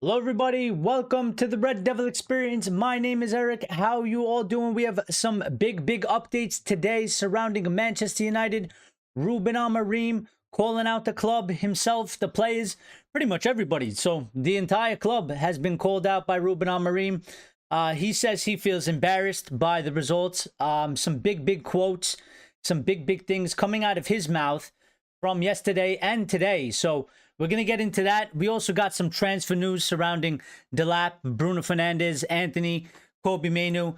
Hello everybody, welcome to the Red Devil Experience. My name is Eric. How you all doing? We have some big updates today surrounding Manchester United. Ruben Amorim calling out the club himself, the players, pretty much everybody. So the entire club has been called out by Ruben Amorim. He says he feels embarrassed by the results. Some big quotes, some big things coming out of his mouth from yesterday and today. So we're going to get into that. We also got some transfer news surrounding Delap, Bruno Fernandes, Anthony, Kobe Manu.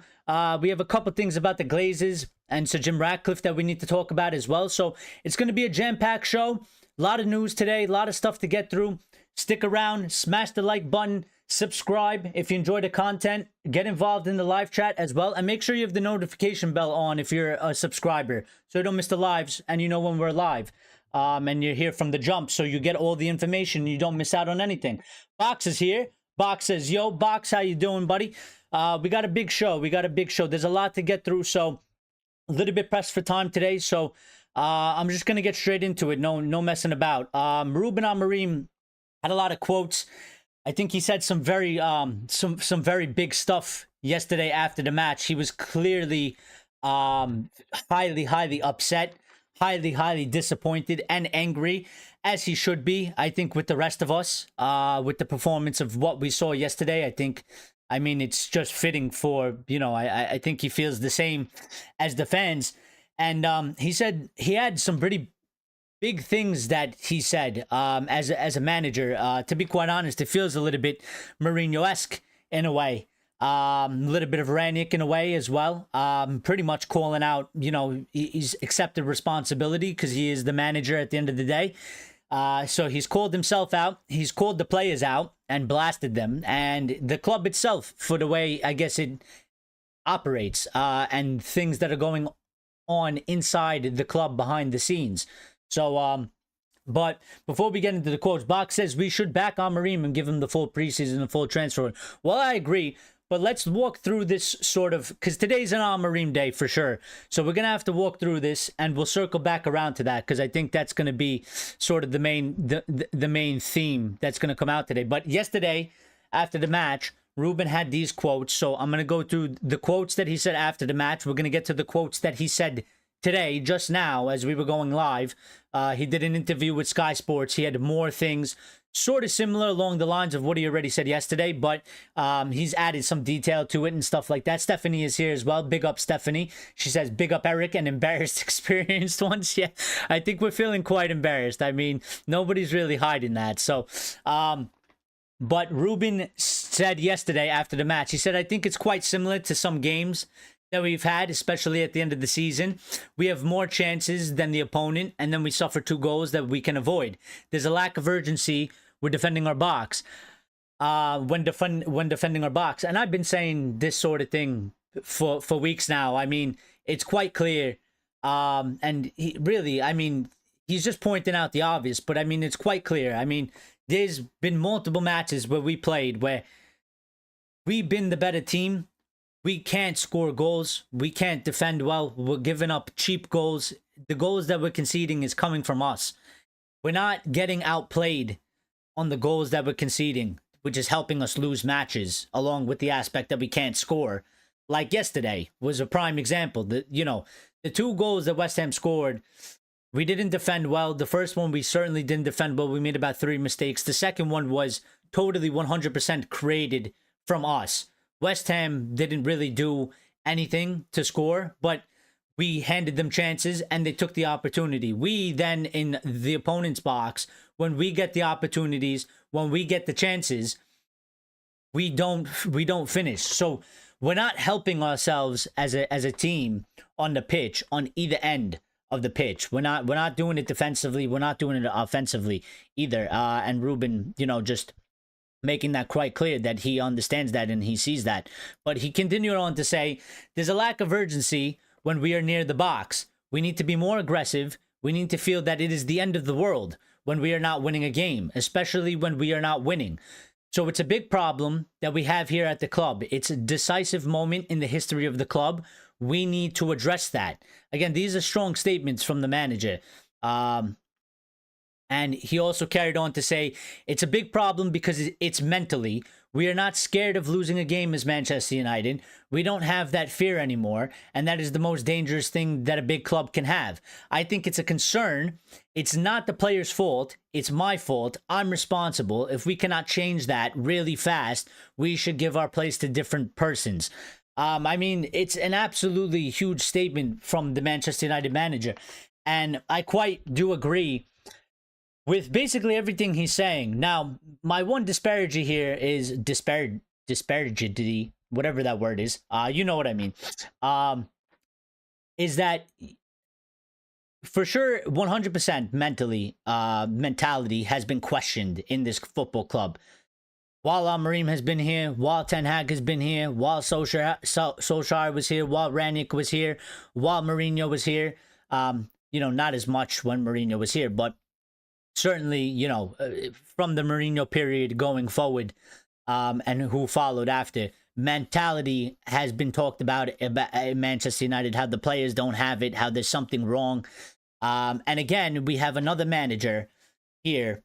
We have a couple things about the Glazers and Sir Jim Ratcliffe that we need to talk about as well. So it's going to be a jam-packed show. A lot of news today, a lot of stuff to get through. Stick around, smash the like button, subscribe if you enjoy the content, get involved in the live chat as well, and make sure you have the notification bell on if you're a subscriber so you don't miss the lives and you know when we're live. And you're here from the jump, so you get all the information. You don't miss out on anything. Box is here. Box says, yo, Box, how you doing, buddy? We got a big show. There's a lot to get through, so a little bit pressed for time today. So I'm just going to get straight into it. No messing about. Ruben Amorim had a lot of quotes. I think he said some very big stuff yesterday after the match. He was clearly highly upset. Highly disappointed and angry, as he should be, I think, with the rest of us, with the performance of what we saw yesterday. I mean, it's just fitting for, I think he feels the same as the fans. And he said he had some pretty big things that he said as a manager. To be quite honest, it feels a little bit Mourinho-esque in a way. A little bit of Ranić in a way as well. Pretty much calling out, he's accepted responsibility because he is the manager at the end of the day. So he's called himself out. He's called the players out and blasted them. And the club itself for the way, I guess, it operates and things that are going on inside the club behind the scenes. So, but before we get into the quotes, Box says we should back Amorim and give him the full preseason and full transfer. Well, I agree. But let's walk through this sort of, because today's an Amorim day for sure. So we're going to have to walk through this, and we'll circle back around to that, because I think that's going to be sort of the main theme that's going to come out today. But yesterday, after the match, Ruben had these quotes. So I'm going to go through the quotes that he said after the match. We're going to get to the quotes that he said today, just now, as we were going live. He did an interview with Sky Sports. He had more things sort of similar along the lines of what he already said yesterday, but he's added some detail to it and stuff like that. Stephanie is here as well. Big up, Stephanie. She says, big up, Eric, and embarrassed experienced ones. Yeah, I think we're feeling quite embarrassed. I mean, nobody's really hiding that. So, but Ruben said yesterday after the match, he said, I think it's quite similar to some games that we've had, especially at the end of the season. We have more chances than the opponent, and then we suffer 2 goals that we can avoid. There's a lack of urgency. We're defending our box. When defending our box, and I've been saying this sort of thing for weeks now. I mean, it's quite clear. And he really, I mean, he's just pointing out the obvious, but I mean, it's quite clear. I mean, there's been multiple matches where we played where we've been the better team. We can't score goals. We can't defend well. We're giving up cheap goals. The goals that we're conceding is coming from us. We're not getting outplayed on the goals that we're conceding, which is helping us lose matches, along with the aspect that we can't score. Like yesterday was a prime example. The 2 goals that West Ham scored, we didn't defend well. The first one, we certainly didn't defend well. We made about 3 mistakes. The second one was totally 100% created from us. West Ham didn't really do anything to score, but we handed them chances and they took the opportunity. We then, in the opponent's box, when we get the opportunities, when we get the chances, we don't finish. So we're not helping ourselves as a team on the pitch, on either end of the pitch. We're not doing it defensively. We're not doing it offensively either. And Ruben, just making that quite clear that he understands that and he sees that. But he continued on to say, there's a lack of urgency when we are near the box. We need to be more aggressive. We need to feel that it is the end of the world when we are not winning a game, especially when we are not winning. So it's a big problem that we have here at the club. It's a decisive moment in the history of the club. We need to address that. Again, these are strong statements from the manager. And he also carried on to say, it's a big problem because it's mentally. We are not scared of losing a game as Manchester United. We don't have that fear anymore. And that is the most dangerous thing that a big club can have. I think it's a concern. It's not the player's fault. It's my fault. I'm responsible. If we cannot change that really fast, we should give our place to different persons. I mean, it's an absolutely huge statement from the Manchester United manager. And I quite do agree with basically everything he's saying. Now, my one disparity here is disparity, whatever that word is. You know what I mean. Is that for sure 100% mentality has been questioned in this football club. While Amorim has been here, while Ten Hag has been here, while Solskjaer was here, while Ranić was here, while Mourinho was here. You know, not as much when Mourinho was here, but certainly, you know, from the Mourinho period going forward, and who followed after, mentality has been talked about in Manchester United, how the players don't have it, how there's something wrong. And again, we have another manager here,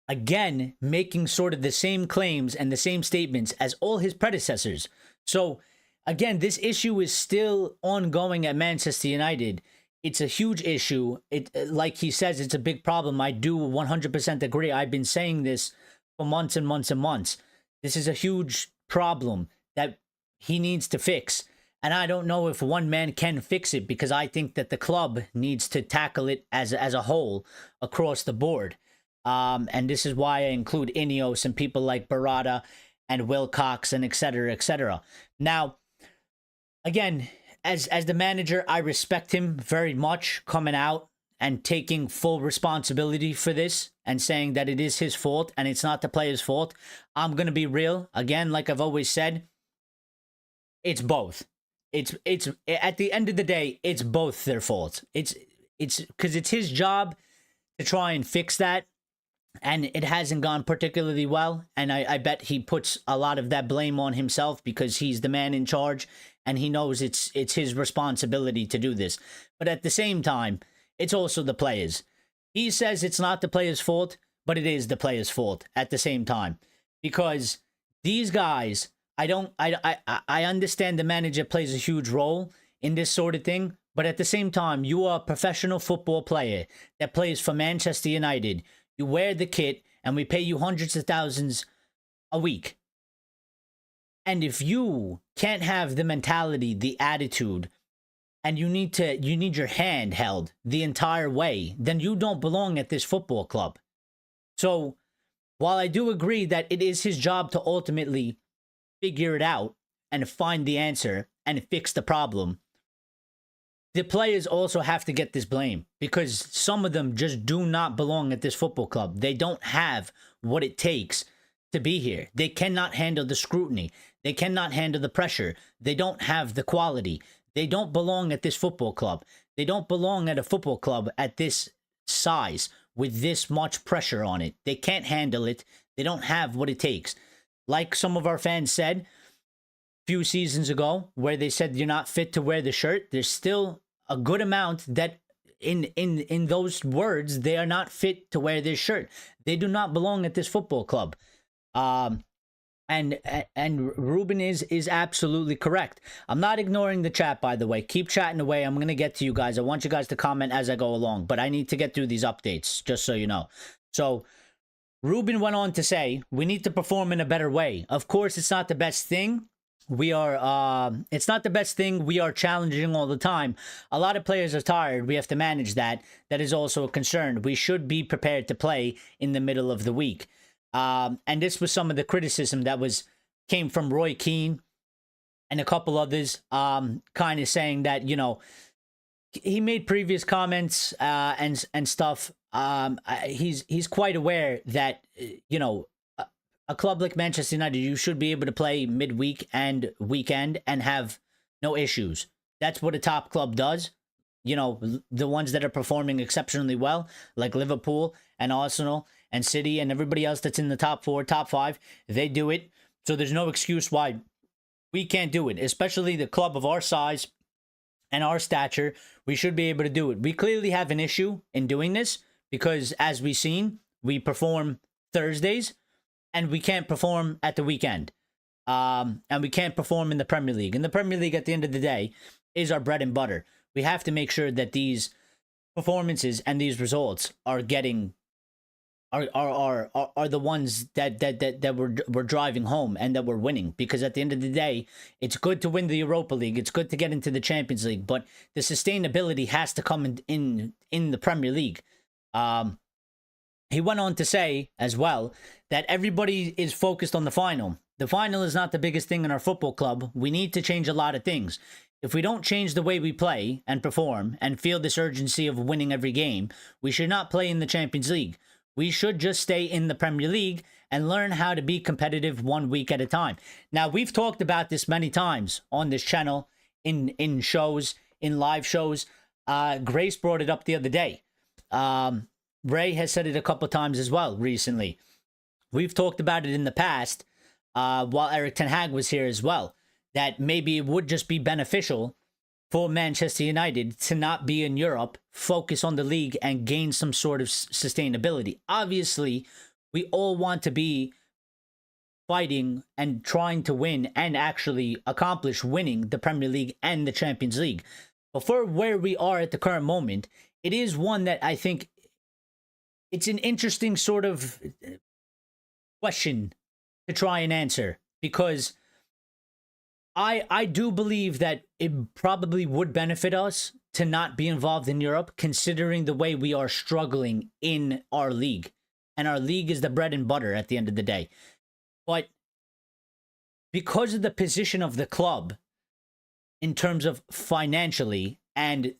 again, making sort of the same claims and the same statements as all his predecessors. So, again, this issue is still ongoing at Manchester United. It's a huge issue. Like he says, it's a big problem. I do 100% agree. I've been saying this for months and months and months. This is a huge problem that he needs to fix. And I don't know if one man can fix it, because I think that the club needs to tackle it as a whole across the board. And this is why I include Ineos and people like Barada and Wilcox and et cetera, et cetera. Now, again, as the manager, I respect him very much coming out and taking full responsibility for this and saying that it is his fault and it's not the player's fault. I'm going to be real. Again, like I've always said, it's both. It's at the end of the day, it's both their fault. It's because it's his job to try and fix that. And it hasn't gone particularly well. And I bet he puts a lot of that blame on himself because he's the man in charge. And he knows it's his responsibility to do this. But at the same time, it's also the players. He says it's not the players' fault, but it is the players' fault at the same time. Because these guys, I understand the manager plays a huge role in this sort of thing. But at the same time, you are a professional football player that plays for Manchester United. You wear the kit, and we pay you hundreds of thousands a week. And if you can't have the mentality, the attitude, and you need your hand held the entire way, then you don't belong at this football club. So, while I do agree that it is his job to ultimately figure it out and find the answer and fix the problem, the players also have to get this blame, because some of them just do not belong at this football club. They don't have what it takes to be here. They cannot handle the scrutiny. They cannot handle the pressure. They don't have the quality. They don't belong at this football club. They don't belong at a football club at this size with this much pressure on it. They can't handle it. They don't have what it takes. Like some of our fans said few seasons ago, where they said you're not fit to wear the shirt, there's still a good amount that in those words, they are not fit to wear this shirt. They do not belong at this football club. And Ruben is absolutely correct. I'm not ignoring the chat, by the way. Keep chatting away. I'm going to get to you guys. I want you guys to comment as I go along, but I need to get through these updates, just so you know. So Ruben went on to say, we need to perform in a better way. Of course, it's not the best thing. It's not the best thing. We are challenging all the time. A lot of players are tired. We have to manage that. That is also a concern. We should be prepared to play in the middle of the week. And this was some of the criticism that came from Roy Keane and a couple others, kind of saying that, you know, he made previous comments, and stuff. He's quite aware that, you know, a club like Manchester United, you should be able to play midweek and weekend and have no issues. That's what a top club does. You know, the ones that are performing exceptionally well, like Liverpool and Arsenal and City and everybody else that's in the top 4, top 5, they do it. So there's no excuse why we can't do it, especially the club of our size and our stature. We should be able to do it. We clearly have an issue in doing this because as we've seen, we perform Thursdays and we can't perform at the weekend. And we can't perform in the Premier League. And the Premier League, at the end of the day, is our bread and butter. We have to make sure that these performances and these results are getting are the ones that we're driving home and that we're winning. Because at the end of the day, it's good to win the Europa League, it's good to get into the Champions League, but the sustainability has to come in the Premier League. He went on to say as well that everybody is focused on the final. The final is not the biggest thing in our football club. We need to change a lot of things. If we don't change the way we play and perform and feel this urgency of winning every game, we should not play in the Champions League. We should just stay in the Premier League and learn how to be competitive 1 week at a time. Now, we've talked about this many times on this channel, in shows, in live shows. Grace brought it up the other day. Ray has said it a couple times as well recently. We've talked about it in the past while Eric Ten Hag was here as well, that maybe it would just be beneficial for Manchester United to not be in Europe, focus on the league, and gain some sort of sustainability. Obviously, we all want to be fighting and trying to win and actually accomplish winning the Premier League and the Champions League. But for where we are at the current moment, it is one that I think it's an interesting sort of question to try and answer, because I do believe that it probably would benefit us to not be involved in Europe, considering the way we are struggling in our league. And our league is the bread and butter at the end of the day. But because of the position of the club in terms of financially and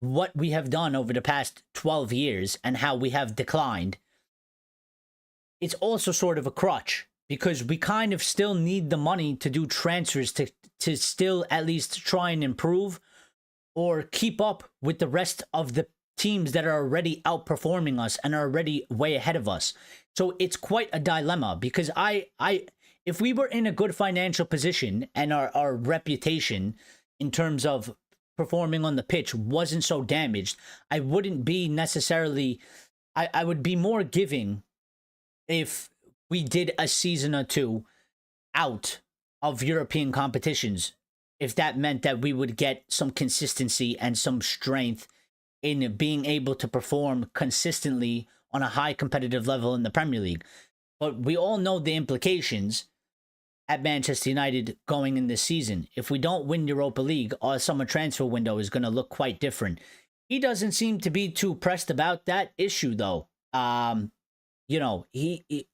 what we have done over the past 12 years and how we have declined, it's also sort of a crutch, because we kind of still need the money to do transfers to still at least try and improve or keep up with the rest of the teams that are already outperforming us and are already way ahead of us. So it's quite a dilemma, because if we were in a good financial position and our reputation in terms of performing on the pitch wasn't so damaged, I wouldn't be necessarily, I would be more giving if we did a season or two out of European competitions, if that meant that we would get some consistency and some strength in being able to perform consistently on a high competitive level in the Premier League. But we all know the implications at Manchester United going in this season. If we don't win Europa League, our summer transfer window is going to look quite different. He doesn't seem to be too pressed about that issue, though. You know,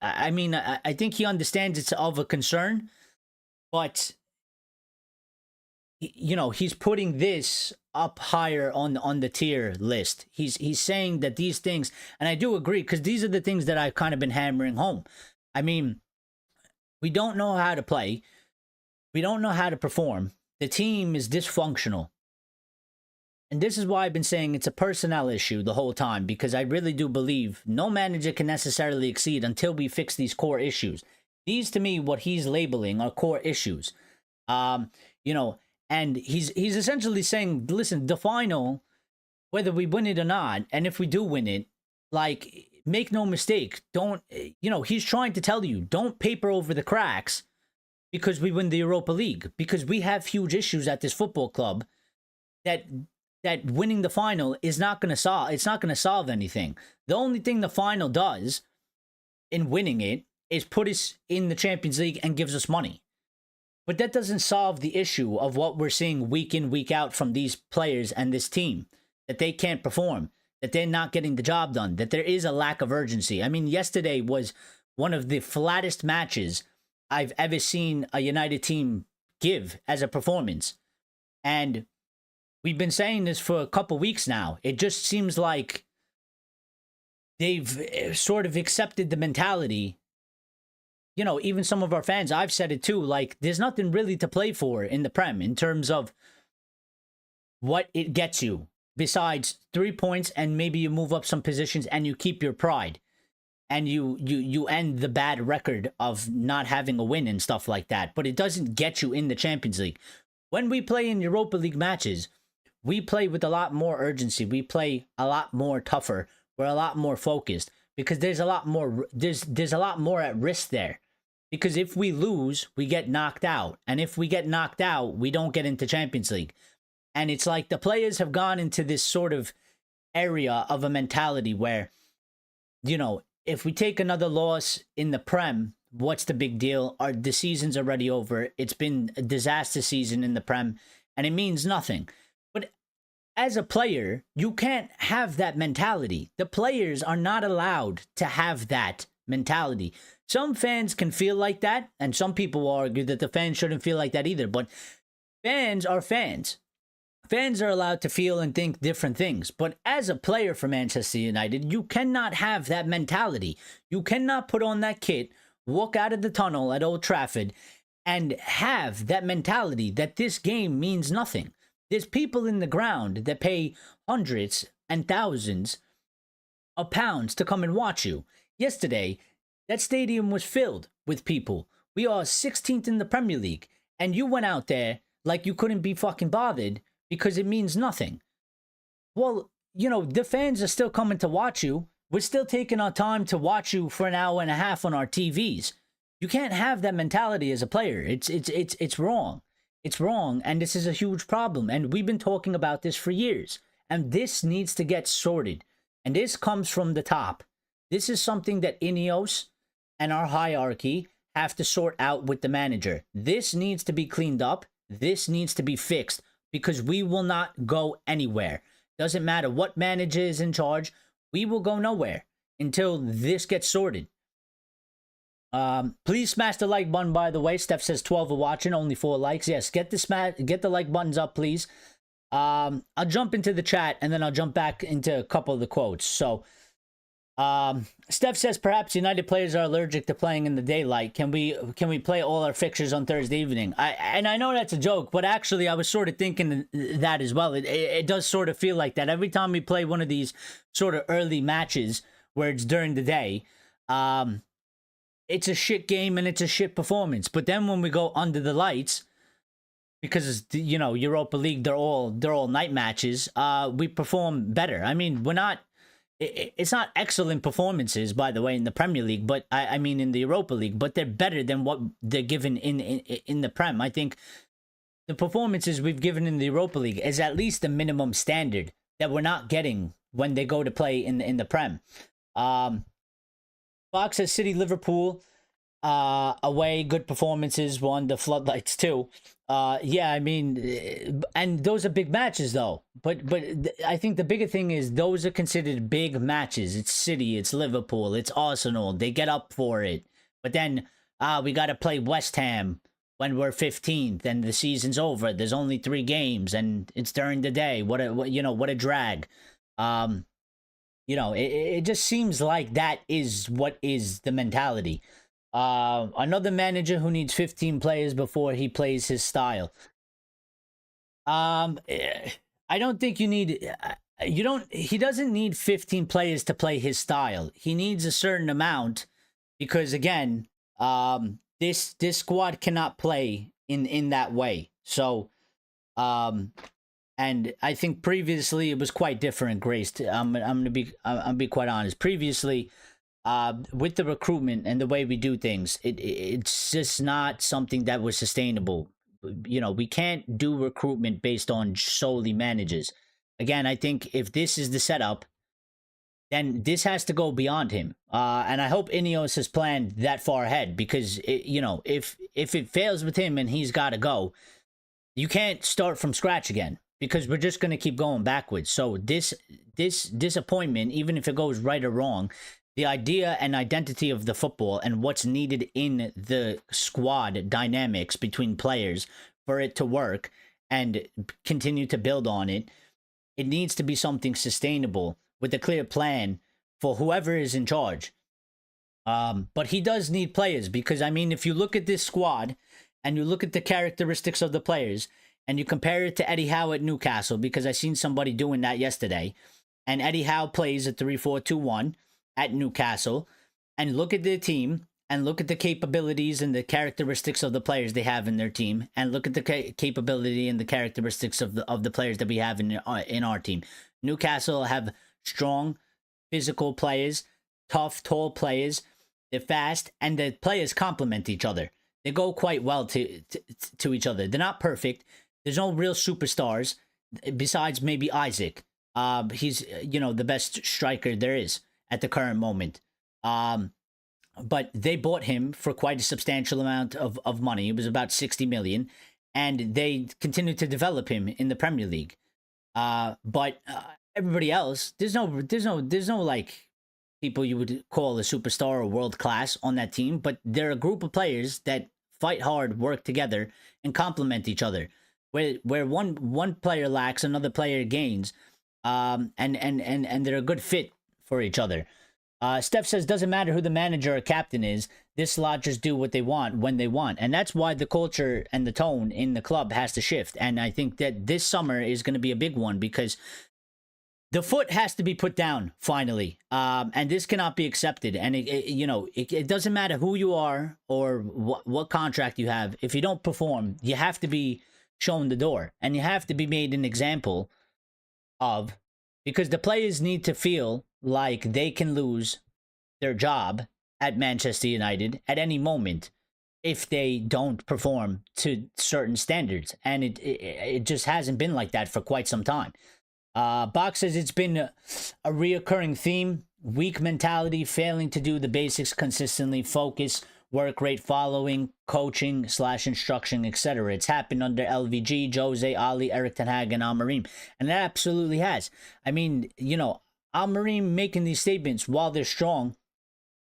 I think he understands it's of a concern, but, you know, he's putting this up higher on the tier list. He's saying that these things, and I do agree, because these are the things that I've kind of been hammering home. I mean, we don't know how to play. We don't know how to perform. The team is dysfunctional. And this is why I've been saying it's a personnel issue the whole time, because I really do believe no manager can necessarily exceed until we fix these core issues. These, to me, what he's labeling are core issues. You know, and he's essentially saying, listen, the final, whether we win it or not, and if we do win it, like, make no mistake, don't, you know, he's trying to tell you, don't paper over the cracks because we win the Europa League, because we have huge issues at this football club that winning the final is not going to solve. It's not going to solve anything. The only thing the final does in winning it is put us in the Champions League and gives us money. But that doesn't solve the issue of what we're seeing week in, week out from these players and this team, that they can't perform, that they're not getting the job done, that there is a lack of urgency. I mean, yesterday was one of the flattest matches I've ever seen a United team give as a performance. And we've been saying this for a couple weeks now. It just seems like they've sort of accepted the mentality. You know, even some of our fans, I've said it too, like, there's nothing really to play for in the Prem in terms of what it gets you, besides 3 points, and maybe you move up some positions and you keep your pride. And you end the bad record of not having a win and stuff like that. But it doesn't get you in the Champions League. When we play in Europa League matches, we play with a lot more urgency. We play a lot more tougher. We're a lot more focused because there's a lot more there's a lot more at risk there. Because if we lose, we get knocked out. And if we get knocked out, we don't get into Champions League. And it's like the players have gone into this sort of area of a mentality where, you know, if we take another loss in the Prem, what's the big deal? The season's already over. It's been a disaster season in the Prem, and it means nothing. But as a player, you can't have that mentality. The players are not allowed to have that mentality. Some fans can feel like that, and some people will argue that the fans shouldn't feel like that either. But fans are fans. Fans are allowed to feel and think different things. But as a player for Manchester United, you cannot have that mentality. You cannot put on that kit, walk out of the tunnel at Old Trafford, and have that mentality that this game means nothing. There's people in the ground that pay hundreds and thousands of pounds to come and watch you. Yesterday, that stadium was filled with people. We are 16th in the Premier League, and you went out there like you couldn't be fucking bothered because it means nothing. Well, you know, the fans are still coming to watch you. We're still taking our time to watch you for an hour and a half on our TVs. You can't have that mentality as a player. It's wrong. It's wrong, and this is a huge problem. And we've been talking about this for years. And this needs to get sorted. And this comes from the top. This is something that Ineos and our hierarchy have to sort out with the manager. This needs to be cleaned up. This needs to be fixed because we will not go anywhere. Doesn't matter what manager is in charge. We will go nowhere until this gets sorted. Please smash the like button, by the way. Steph says 12 are watching, only 4 likes. Yes, get the like buttons up, please. I'll jump into the chat, and then I'll jump back into a couple of the quotes. So, Steph says perhaps United players are allergic to playing in the daylight. Can we play all our fixtures on Thursday evening? I know that's a joke, but actually I was sort of thinking that as well. It does sort of feel like that every time we play one of these sort of early matches where it's during the day. It's a shit game and it's a shit performance. But then when we go under the lights, because you know Europa League, they're all night matches. We perform better. I mean, we're not. It's not excellent performances, by the way, in the Premier League, but I mean in the Europa League, but they're better than what they're given in the Prem. I think the performances we've given in the Europa League is at least the minimum standard that we're not getting when they go to play in the Prem. Fox says City, Liverpool, away, good performances, won the floodlights too. Yeah, I mean, and those are big matches though. But I think the bigger thing is those are considered big matches. It's City, it's Liverpool, it's Arsenal. They get up for it. But then we got to play West Ham when we're 15th and the season's over. There's only 3 games and it's during the day. What a drag. You know, it just seems like that is what is the mentality. Another manager who needs 15 players before he plays his style. I don't think you need. He doesn't need 15 players to play his style. He needs a certain amount because again, this squad cannot play in that way. So, and I think previously it was quite different, Grace. I'm gonna be quite honest. Previously, with the recruitment and the way we do things, it's just not something that was sustainable. You know, we can't do recruitment based on solely managers. Again, I think if this is the setup, then this has to go beyond him. And I hope Ineos has planned that far ahead because if it fails with him and he's got to go, you can't start from scratch again because we're just going to keep going backwards. So this disappointment, even if it goes right or wrong, the idea and identity of the football and what's needed in the squad dynamics between players for it to work and continue to build on it, it needs to be something sustainable with a clear plan for whoever is in charge. But he does need players because, I mean, if you look at this squad and you look at the characteristics of the players and you compare it to Eddie Howe at Newcastle, because I seen somebody doing that yesterday, and Eddie Howe plays a 3-4-2-1 at Newcastle, and look at their team and look at the capabilities and the characteristics of the players they have in their team, and look at the capability and the characteristics of the players that we have in our team. Newcastle have strong physical players, tough, tall players. They're fast, and the players complement each other. They go quite well to each other. They're not perfect. There's no real superstars besides maybe Isaac. He's the best striker there is at the current moment. But they bought him for quite a substantial amount of money. It was about 60 million, and they continued to develop him in the Premier League. But everybody else, there's no like people you would call a superstar or world class on that team, but they're a group of players that fight hard, work together, and complement each other. Where one player lacks, another player gains, and they're a good fit for each other. Steph says, doesn't matter who the manager or captain is, this lot just do what they want when they want. And that's why the culture and the tone in the club has to shift. And I think that this summer is going to be a big one because the foot has to be put down finally. And this cannot be accepted. And it doesn't matter who you are or what contract you have. If you don't perform, you have to be shown the door and you have to be made an example of, because the players need to feel like they can lose their job at Manchester United at any moment if they don't perform to certain standards. And it just hasn't been like that for quite some time. Box says it's been a reoccurring theme: weak mentality, failing to do the basics consistently, focus, work rate following, coaching / instruction, etc. It's happened under LVG, Jose, Ali, Eric Ten Hag, and Amorim. And that absolutely has. I mean, Amorim making these statements while they're strong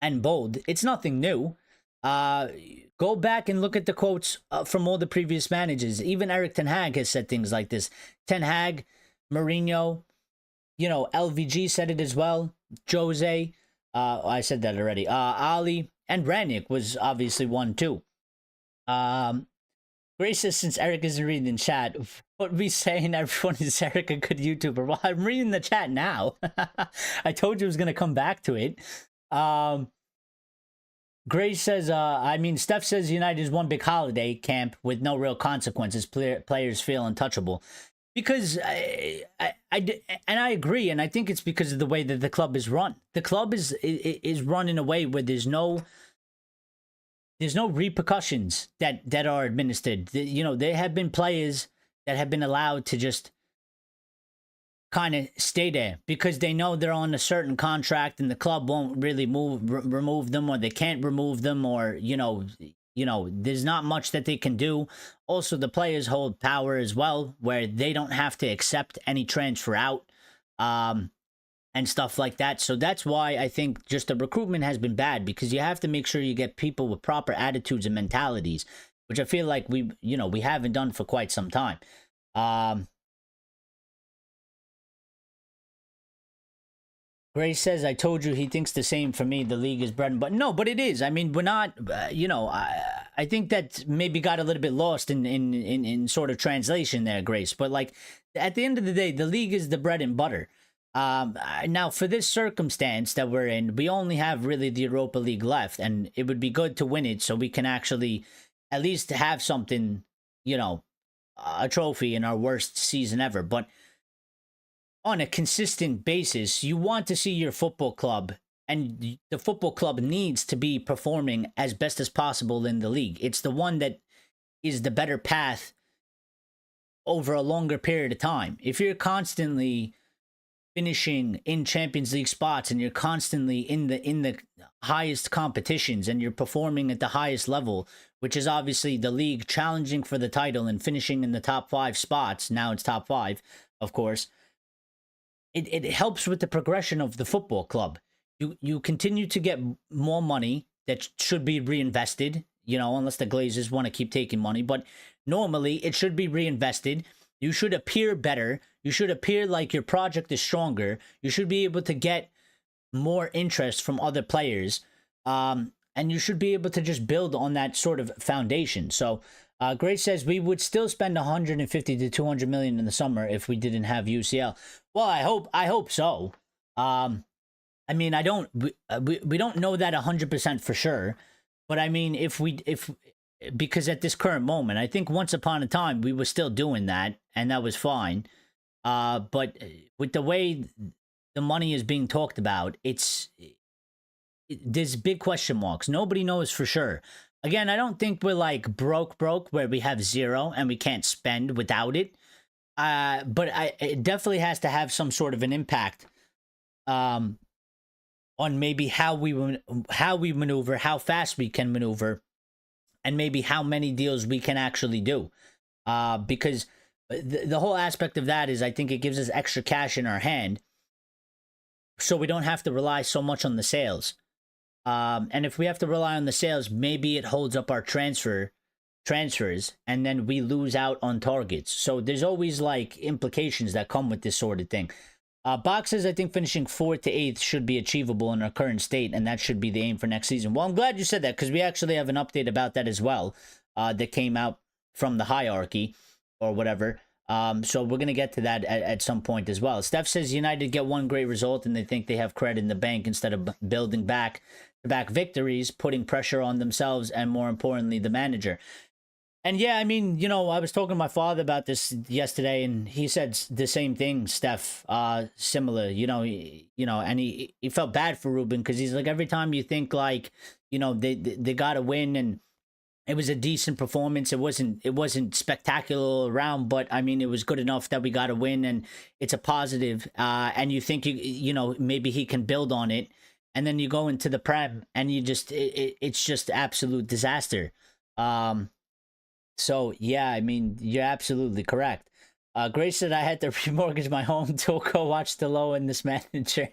and bold, it's nothing new. Go back and look at the quotes from all the previous managers. Even Eric Ten Hag has said things like this. Ten Hag, Mourinho, LVG said it as well. Jose, I said that already. Ali and Ranić was obviously one too. Grace says, since Eric isn't reading in chat, what we saying everyone is Eric a good YouTuber? Well, I'm reading the chat now. I told you I was going to come back to it. Grace says, Steph says United is one big holiday camp with no real consequences. Players feel untouchable. Because I agree, and I think it's because of the way that the club is run. The club is run in a way where there's no repercussions that are administered. There have been players that have been allowed to just kind of stay there because they know they're on a certain contract and the club won't really remove them, or they can't remove them, or there's not much that they can do. Also, the players hold power as well, where they don't have to accept any transfer out and stuff like that. So that's why I think just the recruitment has been bad, because you have to make sure you get people with proper attitudes and mentalities, which I feel like we haven't done for quite some time. Grace says, I told you he thinks the same for me. The league is bread and butter. No, but it is. I mean, we're not, I think that maybe got a little bit lost in sort of translation there, Grace. But like, at the end of the day, the league is the bread and butter. Now, for this circumstance that we're in, we only have really the Europa League left, and it would be good to win it so we can actually at least have something, a trophy in our worst season ever. But on a consistent basis, you want to see your football club, and the football club needs to be performing as best as possible in the league. It's the one that is the better path over a longer period of time. If you're constantly finishing in Champions League spots and you're constantly in the highest competitions and you're performing at the highest level, which is obviously the league, challenging for the title and finishing in the top 5 spots, now it's top 5, of course, it helps with the progression of the football club. You continue to get more money that should be reinvested, unless the Glazers want to keep taking money. But normally, it should be reinvested. You should appear better. You should appear like your project is stronger. You should be able to get more interest from other players. And you should be able to just build on that sort of foundation. So, Grace says, we would still spend 150 to 200 million in the summer if we didn't have UCL. Well, I hope so. I mean, we don't know that 100% for sure, but I mean, because at this current moment, I think once upon a time we were still doing that, and that was fine. But with the way the money is being talked about, there's big question marks. Nobody knows for sure. Again, I don't think we're like broke where we have zero and we can't spend without it. But it definitely has to have some sort of an impact on maybe how we maneuver, how fast we can maneuver, and maybe how many deals we can actually do. Because the whole aspect of that is I think it gives us extra cash in our hand, so we don't have to rely so much on the sales. And if we have to rely on the sales, maybe it holds up our transfers, and then we lose out on targets. So there's always like implications that come with this sort of thing. Boxes, I think finishing 4th to 8th should be achievable in our current state, and that should be the aim for next season. Well, I'm glad you said that, because we actually have an update about that as well that came out from the hierarchy or whatever. So we're going to get to that at some point as well. Steph says United get one great result and they think they have credit in the bank instead of building back-to-back victories, putting pressure on themselves and, more importantly, the manager. And yeah, I mean, you know, I was talking to my father about this yesterday, and he said the same thing, Steph, similar, and he felt bad for Ruben, because he's like, every time you think like, you know, they got to win, and it was a decent performance. It wasn't spectacular all around, but I mean, it was good enough that we got to win, and it's a positive. And you think you know, maybe he can build on it, and then you go into the Prem, and you just it's just absolute disaster. So, yeah, I mean, you're absolutely correct. Grace said I had to remortgage my home to go watch the low in this manager.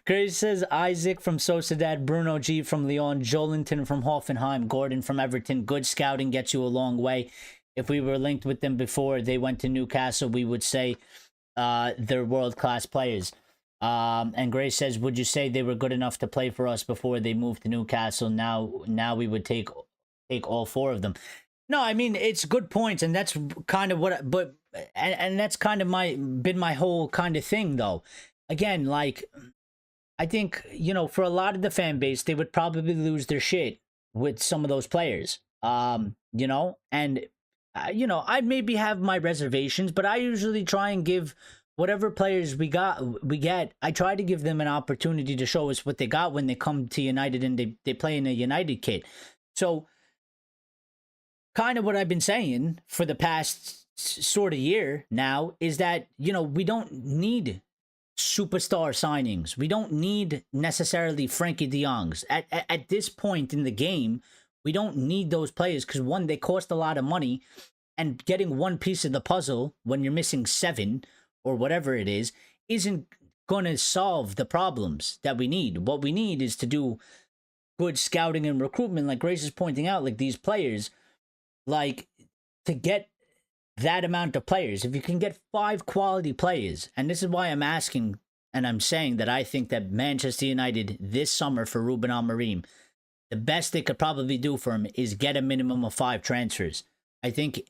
Grace says Isaac from Sociedad, Bruno G from Lyon, Jolinton from Hoffenheim, Gordon from Everton. Good scouting gets you a long way. If we were linked with them before they went to Newcastle, we would say they're world-class players. And Grace says, would you say they were good enough to play for us before they moved to Newcastle? Now we would take all 4 of them. No, I mean, it's good points, and that's kind of what, but that's kind of been my whole kind of thing, though. Again, like, I think, you know, for a lot of the fan base, they would probably lose their shit with some of those players, you know, and, you know, I maybe have my reservations, but I usually try and give whatever players we get, I try to give them an opportunity to show us what they got when they come to United and they play in a United kit. So, kind of what I've been saying for the past sort of year now is that, you know, we don't need superstar signings. We don't need necessarily Frankie de Jongs. At this point in the game, we don't need those players because, one, they cost a lot of money, and getting one piece of the puzzle when you're missing 7 or whatever it is isn't going to solve the problems that we need. What we need is to do good scouting and recruitment, like Grace is pointing out, like these players, like, to get that amount of players. If you can get 5 quality players, and this is why I'm asking and I'm saying that I think that Manchester United this summer for Ruben Amorim, the best they could probably do for him is get a minimum of 5 transfers. I think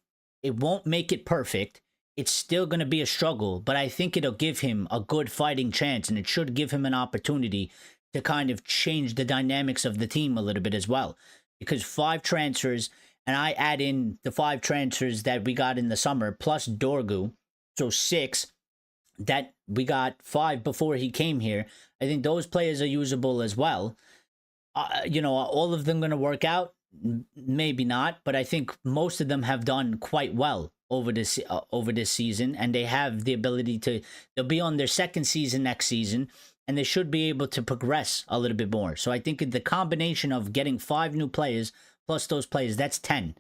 it won't make it perfect. It's still going to be a struggle, but I think it'll give him a good fighting chance, and it should give him an opportunity to kind of change the dynamics of the team a little bit as well. Because 5 transfers, and I add in the 5 transfers that we got in the summer, plus Dorgu, so 6, that we got 5 before he came here. I think those players are usable as well. You know, all of them going to work out? Maybe not, but I think most of them have done quite well over this season, and they have the ability to, they'll be on their 2nd season next season, and they should be able to progress a little bit more. So I think the combination of getting 5 new players plus those players, that's 10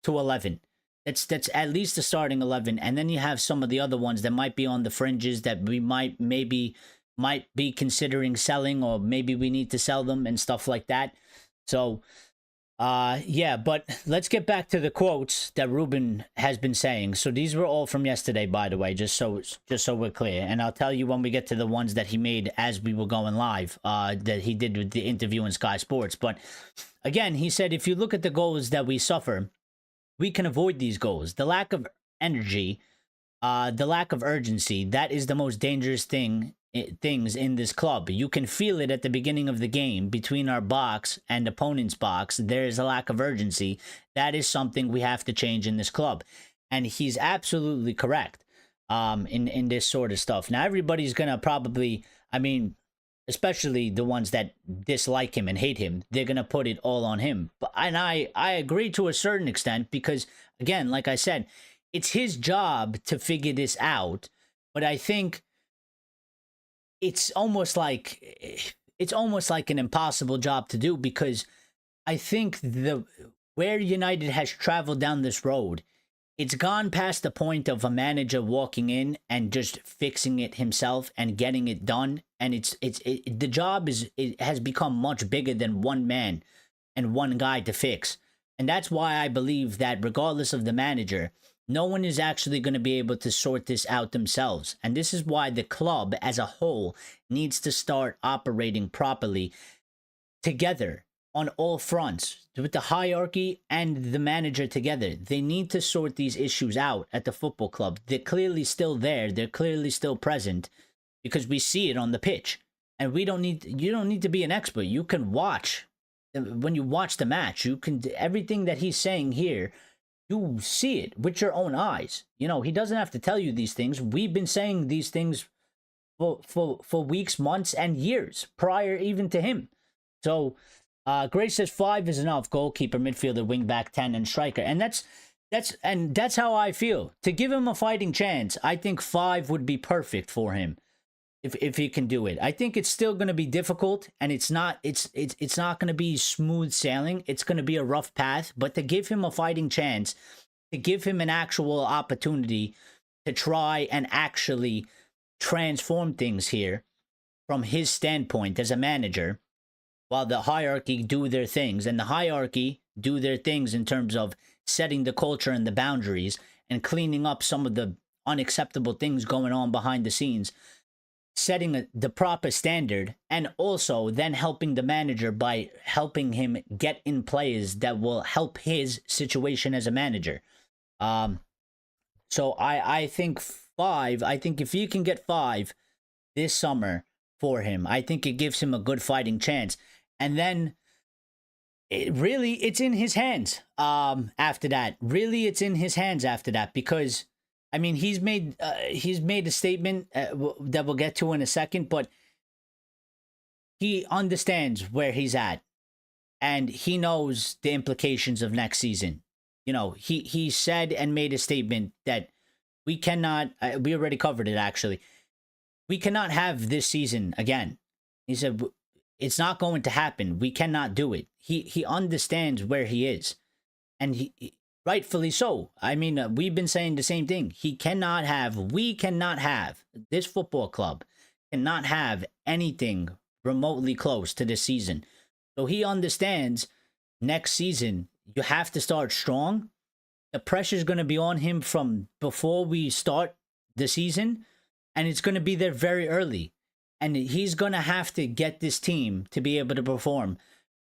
to 11. That's at least the starting 11. And then you have some of the other ones that might be on the fringes that we might be considering selling, or maybe we need to sell them and stuff like that. So, yeah, but let's get back to the quotes that Ruben has been saying. So these were all from yesterday, by the way, just so we're clear. And I'll tell you when we get to the ones that he made as we were going live, that he did with the interview in Sky Sports. But again, he said, if you look at the goals that we suffer, we can avoid these goals. The lack of energy, the lack of urgency, that is the most dangerous things in this club. You can feel it at the beginning of the game between our box and opponent's box. There is a lack of urgency. That is something we have to change in this club. And he's absolutely correct. in this sort of stuff. Now everybody's gonna probably, I mean, especially the ones that dislike him and hate him, they're gonna put it all on him. But and I agree to a certain extent, because again, like I said, it's his job to figure this out. But I think it's almost like an impossible job to do, because I think the where United has traveled down this road, it's gone past the point of a manager walking in and just fixing it himself and getting it done. And the job it has become much bigger than one man and one guy to fix. And that's why I believe that regardless of the manager, no one is actually going to be able to sort this out themselves. And this is why the club as a whole needs to start operating properly together on all fronts, with the hierarchy and the manager together. They need to sort these issues out at the football club. They're clearly still there. They're clearly still present, because we see it on the pitch. And you don't need to be an expert. You can watch. When you watch the match, you can, everything that he's saying here, you see it with your own eyes. You know, he doesn't have to tell you these things. We've been saying these things for weeks, months, and years prior even to him. So Grace says 5 is enough. Goalkeeper, midfielder, wingback, 10, and striker. And that's how I feel. To give him a fighting chance, I think 5 would be perfect for him. If he can do it. I think it's still going to be difficult, and it's not going to be smooth sailing. It's going to be a rough path, but to give him a fighting chance, to give him an actual opportunity to try and actually transform things here from his standpoint as a manager, while the hierarchy do their things, and the hierarchy do their things in terms of setting the culture and the boundaries and cleaning up some of the unacceptable things going on behind the scenes, setting the proper standard, and also then helping the manager by helping him get in players that will help his situation as a manager. So I think 5, I think if you can get 5 this summer for him, I think it gives him a good fighting chance. And then it's in his hands after that. Really, it's in his hands after that, because I mean, he's made a statement that we'll get to in a second, but he understands where he's at, and he knows the implications of next season. You know, he said and made a statement that we cannot. We already covered it, actually. We cannot have this season again. He said it's not going to happen. We cannot do it. He understands where he is, and he rightfully so. I mean, we've been saying the same thing. We cannot have, this football club cannot have anything remotely close to this season. So he understands next season, you have to start strong. The pressure is going to be on him from before we start the season, and it's going to be there very early. And he's going to have to get this team to be able to perform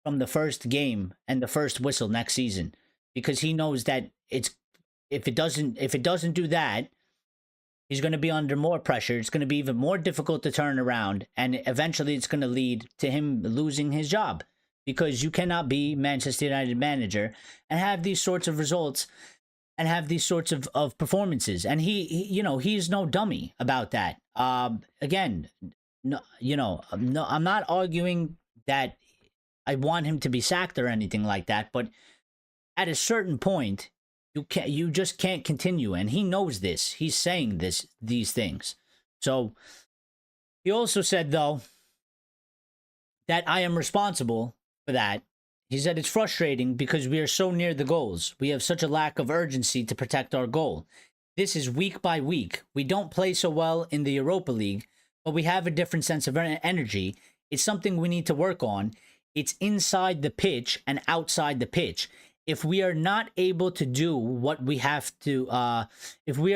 from the first game and the first whistle next season. Because he knows that if it doesn't do that, he's going to be under more pressure. It's going to be even more difficult to turn around, and eventually it's going to lead to him losing his job, because you cannot be Manchester United manager and have these sorts of results and have these sorts of performances. And he's no dummy about that. Again, no, I'm not arguing that I want him to be sacked or anything like that, but at a certain point, you just can't continue, and he knows this. He's saying these things. So he also said, though, that I am responsible for that. He said it's frustrating because we are so near the goals. We have such a lack of urgency to protect our goal. This is week by week. We don't play so well in the Europa League, but we have a different sense of energy. It's something we need to work on. It's inside the pitch and outside the pitch. If we are not able to do what we have to, we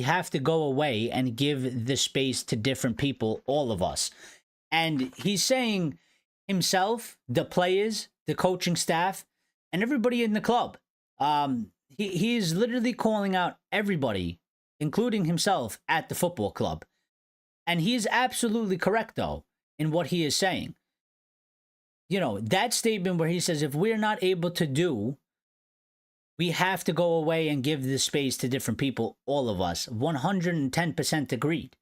have to go away and give the space to different people, all of us. And he's saying himself, the players, the coaching staff, and everybody in the club. He is literally calling out everybody, including himself, at the football club. And he is absolutely correct, though, in what he is saying. You know, that statement where he says, if we're not able to do We have to go away and give the space to different people, all of us. 110% agreed.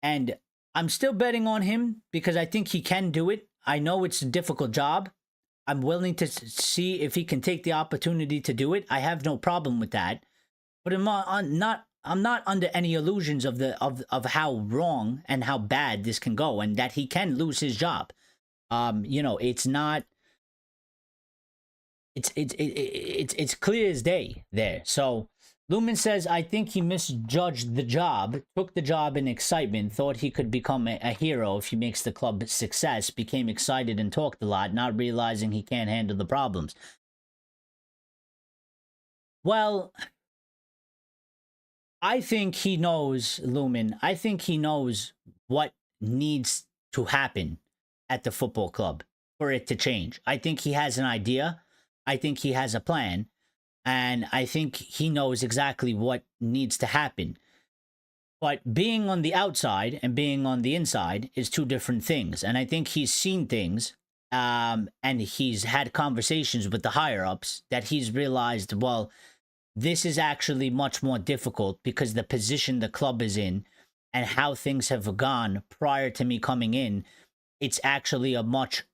And I'm still betting on him because I think he can do it. I know it's a difficult job. I'm willing to see if he can take the opportunity to do it. I have no problem with that. But I'm not under any illusions of how wrong and how bad this can go and that he can lose his job. It's not it's clear as day there. So Lumen says, I think he misjudged the job, took the job in excitement, thought he could become a hero if he makes the club success, became excited and talked a lot, not realizing he can't handle the problems. Well, I think he knows, Lumen, I think he knows what needs to happen at the football club for it to change. I think he has an idea. I think he has a plan. And I think he knows exactly what needs to happen. But being on the outside and being on the inside is two different things. And I think he's seen things and he's had conversations with the higher-ups that he's realized, well, this is actually much more difficult because the position the club is in and how things have gone prior to me coming in, it's actually a much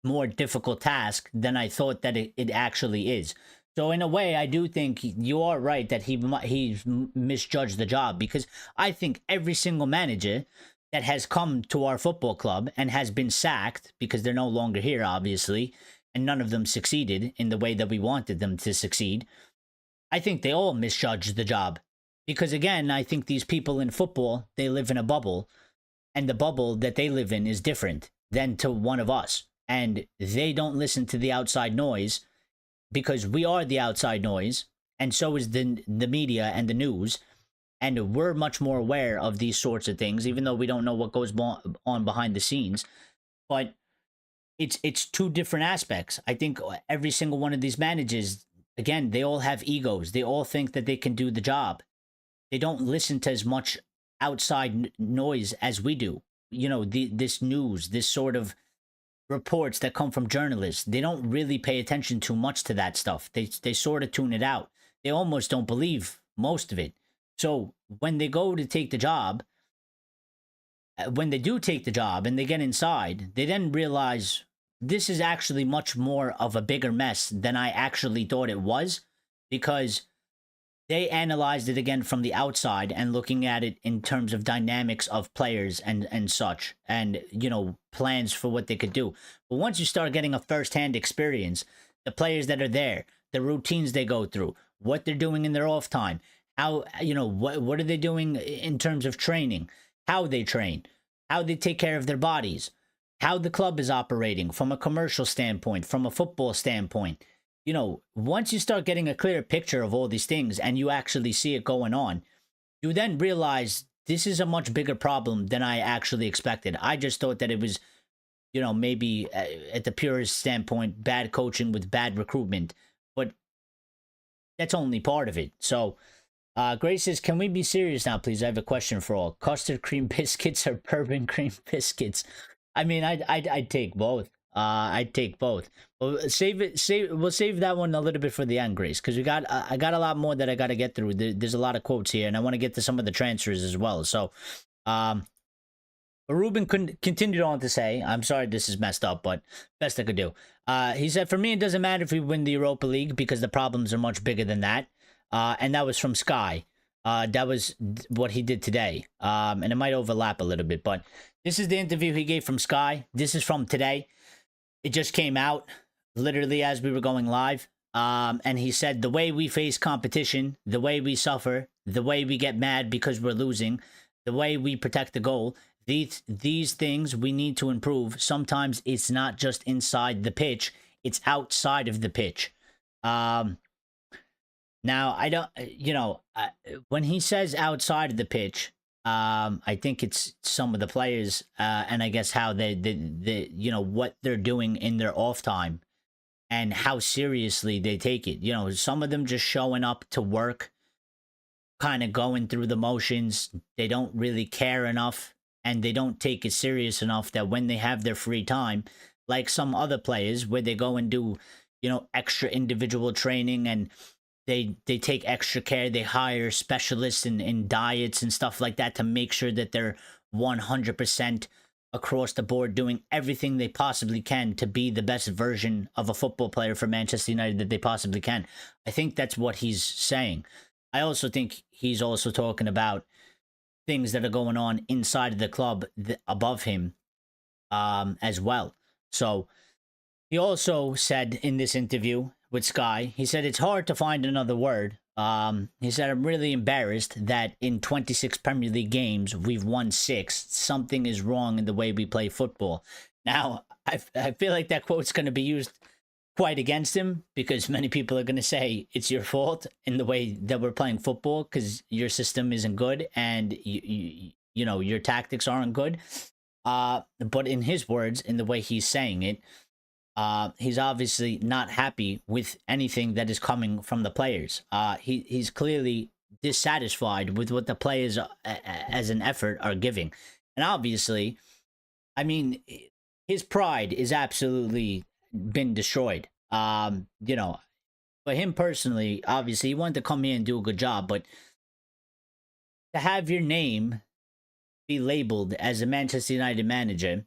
more difficult task than I thought that it actually is. So in a way, I do think you are right that he's misjudged the job, because I think every single manager that has come to our football club and has been sacked because they're no longer here, obviously, and none of them succeeded in the way that we wanted them to succeed, I think they all misjudged the job. Because again, I think these people in football, they live in a bubble, and the bubble that they live in is different than to one of us. And they don't listen to the outside noise, because we are the outside noise, and so is the media and the news, and we're much more aware of these sorts of things, even though we don't know what goes on behind the scenes. But it's two different aspects. I think every single one of these managers, again, they all have egos. They all think that they can do the job. They don't listen to as much outside noise as we do. This news, this sort of reports that come from journalists, they don't really pay attention too much to that stuff. They sort of tune it out. They almost don't believe most of it. So when they go to take the job, when they do take the job and they get inside, they then realize this is actually much more of a bigger mess than I actually thought it was, because they analyzed it again from the outside and looking at it in terms of dynamics of players and such, and plans for what they could do. But once you start getting a first-hand experience, the players that are there, the routines they go through, what they're doing in their off time, how what are they doing in terms of training, how they train, how they take care of their bodies, how the club is operating from a commercial standpoint, from a football standpoint. Once you start getting a clear picture of all these things and you actually see it going on, you then realize this is a much bigger problem than I actually expected. I just thought that it was, maybe at the purest standpoint, bad coaching with bad recruitment. But that's only part of it. So, Grace says, can we be serious now, please? I have a question for all. Custard cream biscuits or bourbon cream biscuits? I mean, I'd take both. I'd take both. We'll save that one a little bit for the end, Grace, because I got a lot more that I got to get through. There's a lot of quotes here, and I want to get to some of the transfers as well. So, Ruben continued on to say, I'm sorry this is messed up, but best I could do. He said, for me, it doesn't matter if we win the Europa League because the problems are much bigger than that. And that was from Sky. That was what he did today. And it might overlap a little bit, but this is the interview he gave from Sky. This is from today. It just came out literally as we were going live. And he said, the way we face competition, the way we suffer, the way we get mad because we're losing, the way we protect the goal, these things we need to improve. Sometimes it's not just inside the pitch, it's outside of the pitch. Now, I don't, when he says outside of the pitch, I think it's some of the players, and I guess how they what they're doing in their off time and how seriously they take it. Some of them just showing up to work, kind of going through the motions. They don't really care enough, and they don't take it serious enough that when they have their free time, like some other players where they go and do, extra individual training, and they take extra care. They hire specialists in diets and stuff like that to make sure that they're 100% across the board doing everything they possibly can to be the best version of a football player for Manchester United that they possibly can. I think that's what he's saying. I also think he's also talking about things that are going on inside of the club above him as well. So he also said in this interview with Sky, he said, it's hard to find another word. He said, I'm really embarrassed that in 26 Premier League games, we've won 6. Something is wrong in the way we play football. Now, I feel like that quote's going to be used quite against him, because many people are going to say it's your fault in the way that we're playing football because your system isn't good and your tactics aren't good. But in his words, in the way he's saying it, he's obviously not happy with anything that is coming from the players. He's clearly dissatisfied with what the players as an effort are giving. And obviously, I mean, his pride is absolutely been destroyed. For him personally, obviously, he wanted to come here and do a good job, but to have your name be labeled as a Manchester United manager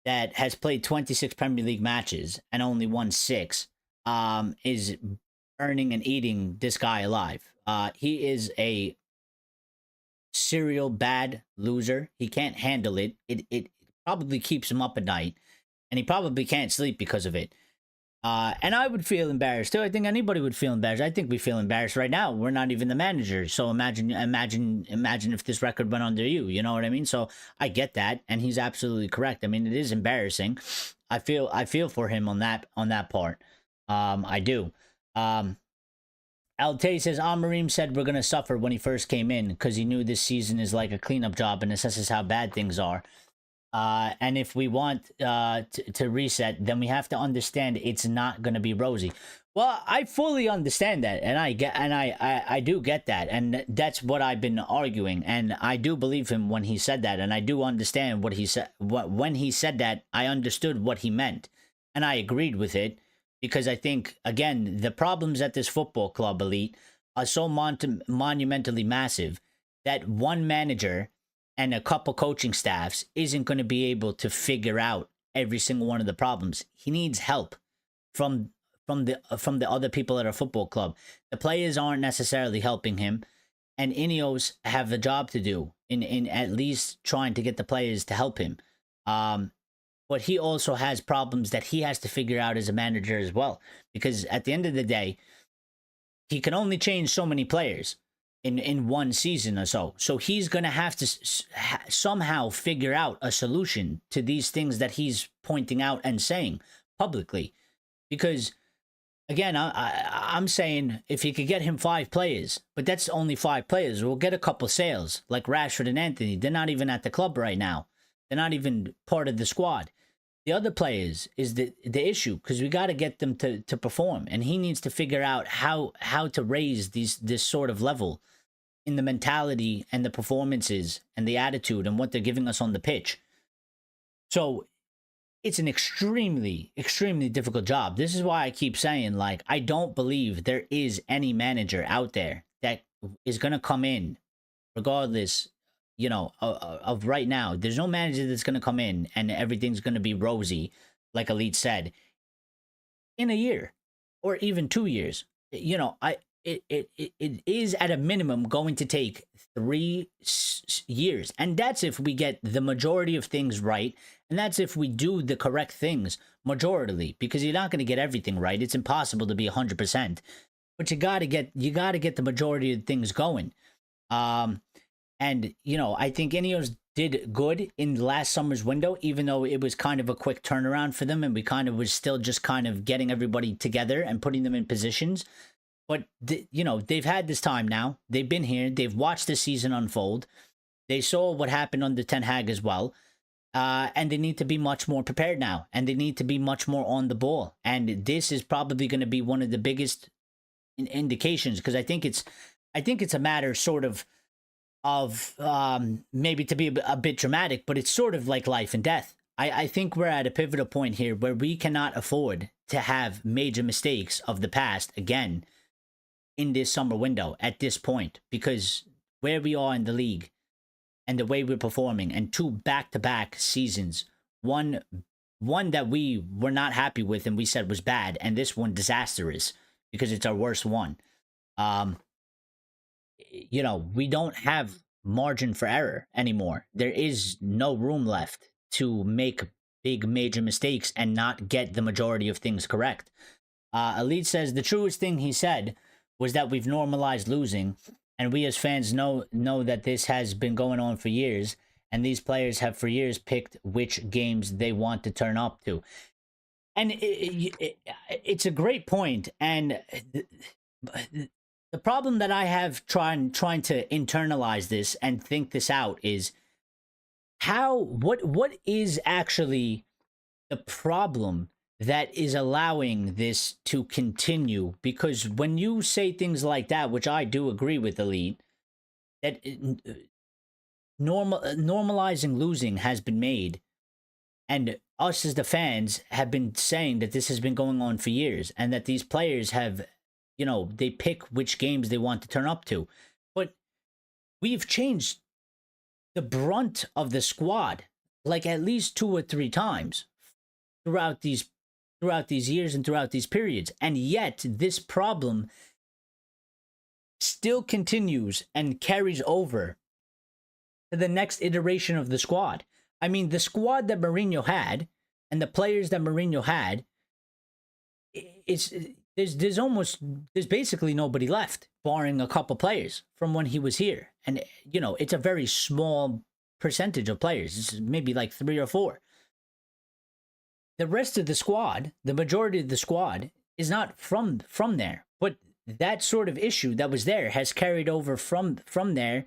that has played 26 Premier League matches and only won 6 is earning and eating this guy alive. He is a serial bad loser. He can't handle it. It probably keeps him up at night, and he probably can't sleep because of it. And I would feel embarrassed too. I think anybody would feel embarrassed. I think we feel embarrassed right now. We're not even the manager. So imagine if this record went under you. You know what I mean? So I get that, and he's absolutely correct. I mean, it is embarrassing. I feel for him on that part. I do. Altay says, Amorim said we're gonna suffer when he first came in because he knew this season is like a cleanup job and assesses how bad things are. And if we want to reset, then we have to understand it's not going to be rosy. Well, I fully understand that, and I do get that, and that's what I've been arguing, and I do believe him when he said that, and I do understand what he said. When he said that, I understood what he meant, and I agreed with it, because I think, again, the problems at this football club, Elite, are so monumentally massive that one manager and a couple coaching staffs isn't going to be able to figure out every single one of the problems. He needs help from the other people at our football club. The players aren't necessarily helping him, and Ineos have a job to do in at least trying to get the players to help him. But he also has problems that he has to figure out as a manager as well, because at the end of the day, he can only change so many players in one season or so. So he's going to have to somehow figure out a solution to these things that he's pointing out and saying publicly. Because, again, I'm saying if he could get him 5 players, but that's only 5 players, we'll get a couple sales, like Rashford and Anthony. They're not even at the club right now. They're not even part of the squad. The other players is the issue, because we got to get them to perform. And he needs to figure out how to raise this sort of level in the mentality and the performances and the attitude and what they're giving us on the pitch. So it's an extremely, extremely difficult job. This is why I keep saying, like, I don't believe there is any manager out there that is going to come in, regardless, of right now. There's no manager that's going to come in and everything's going to be rosy, like Elite said, in a year or even 2 years. It is at a minimum going to take 3 years. And that's if we get the majority of things right. And that's if we do the correct things majorly, because you're not going to get everything right. It's impossible to be 100%, but you got to get the majority of things going. And, I think Ineos did good in last summer's window, even though it was kind of a quick turnaround for them. And we kind of was still just kind of getting everybody together and putting them in positions. But, they've had this time now. They've been here. They've watched the season unfold. They saw what happened under Ten Hag as well. And they need to be much more prepared now. And they need to be much more on the ball. And this is probably going to be one of the biggest indications, because I think it's a matter sort of maybe to be a bit dramatic, but it's sort of like life and death. I think we're at a pivotal point here where we cannot afford to have major mistakes of the past again in this summer window at this point, because where we are in the league and the way we're performing, and two back-to-back seasons, one that we were not happy with and we said was bad, and this one disastrous because it's our worst one. We don't have margin for error anymore. There is no room left to make big major mistakes and not get the majority of things correct. Elite says the truest thing he said was that we've normalized losing, and we as fans know that this has been going on for years, and these players have for years picked which games they want to turn up to. And it's a great point, and the problem that I have trying to internalize this and think this out is what is actually the problem that is allowing this to continue? Because when you say things like that, which I do agree with, Elite, that normalizing losing has been made, and us as the fans have been saying that this has been going on for years, and that these players have, they pick which games they want to turn up to. But we've changed the brunt of the squad like at least 2 or 3 times throughout these years and throughout these periods, and yet this problem still continues and carries over to the next iteration of the squad. I mean, the squad that Mourinho had and the players that Mourinho had, there's basically nobody left, barring a couple players from when he was here. And, it's a very small percentage of players. It's maybe like 3 or 4. The rest of the squad, the majority of the squad, is not from there. But that sort of issue that was there has carried over from there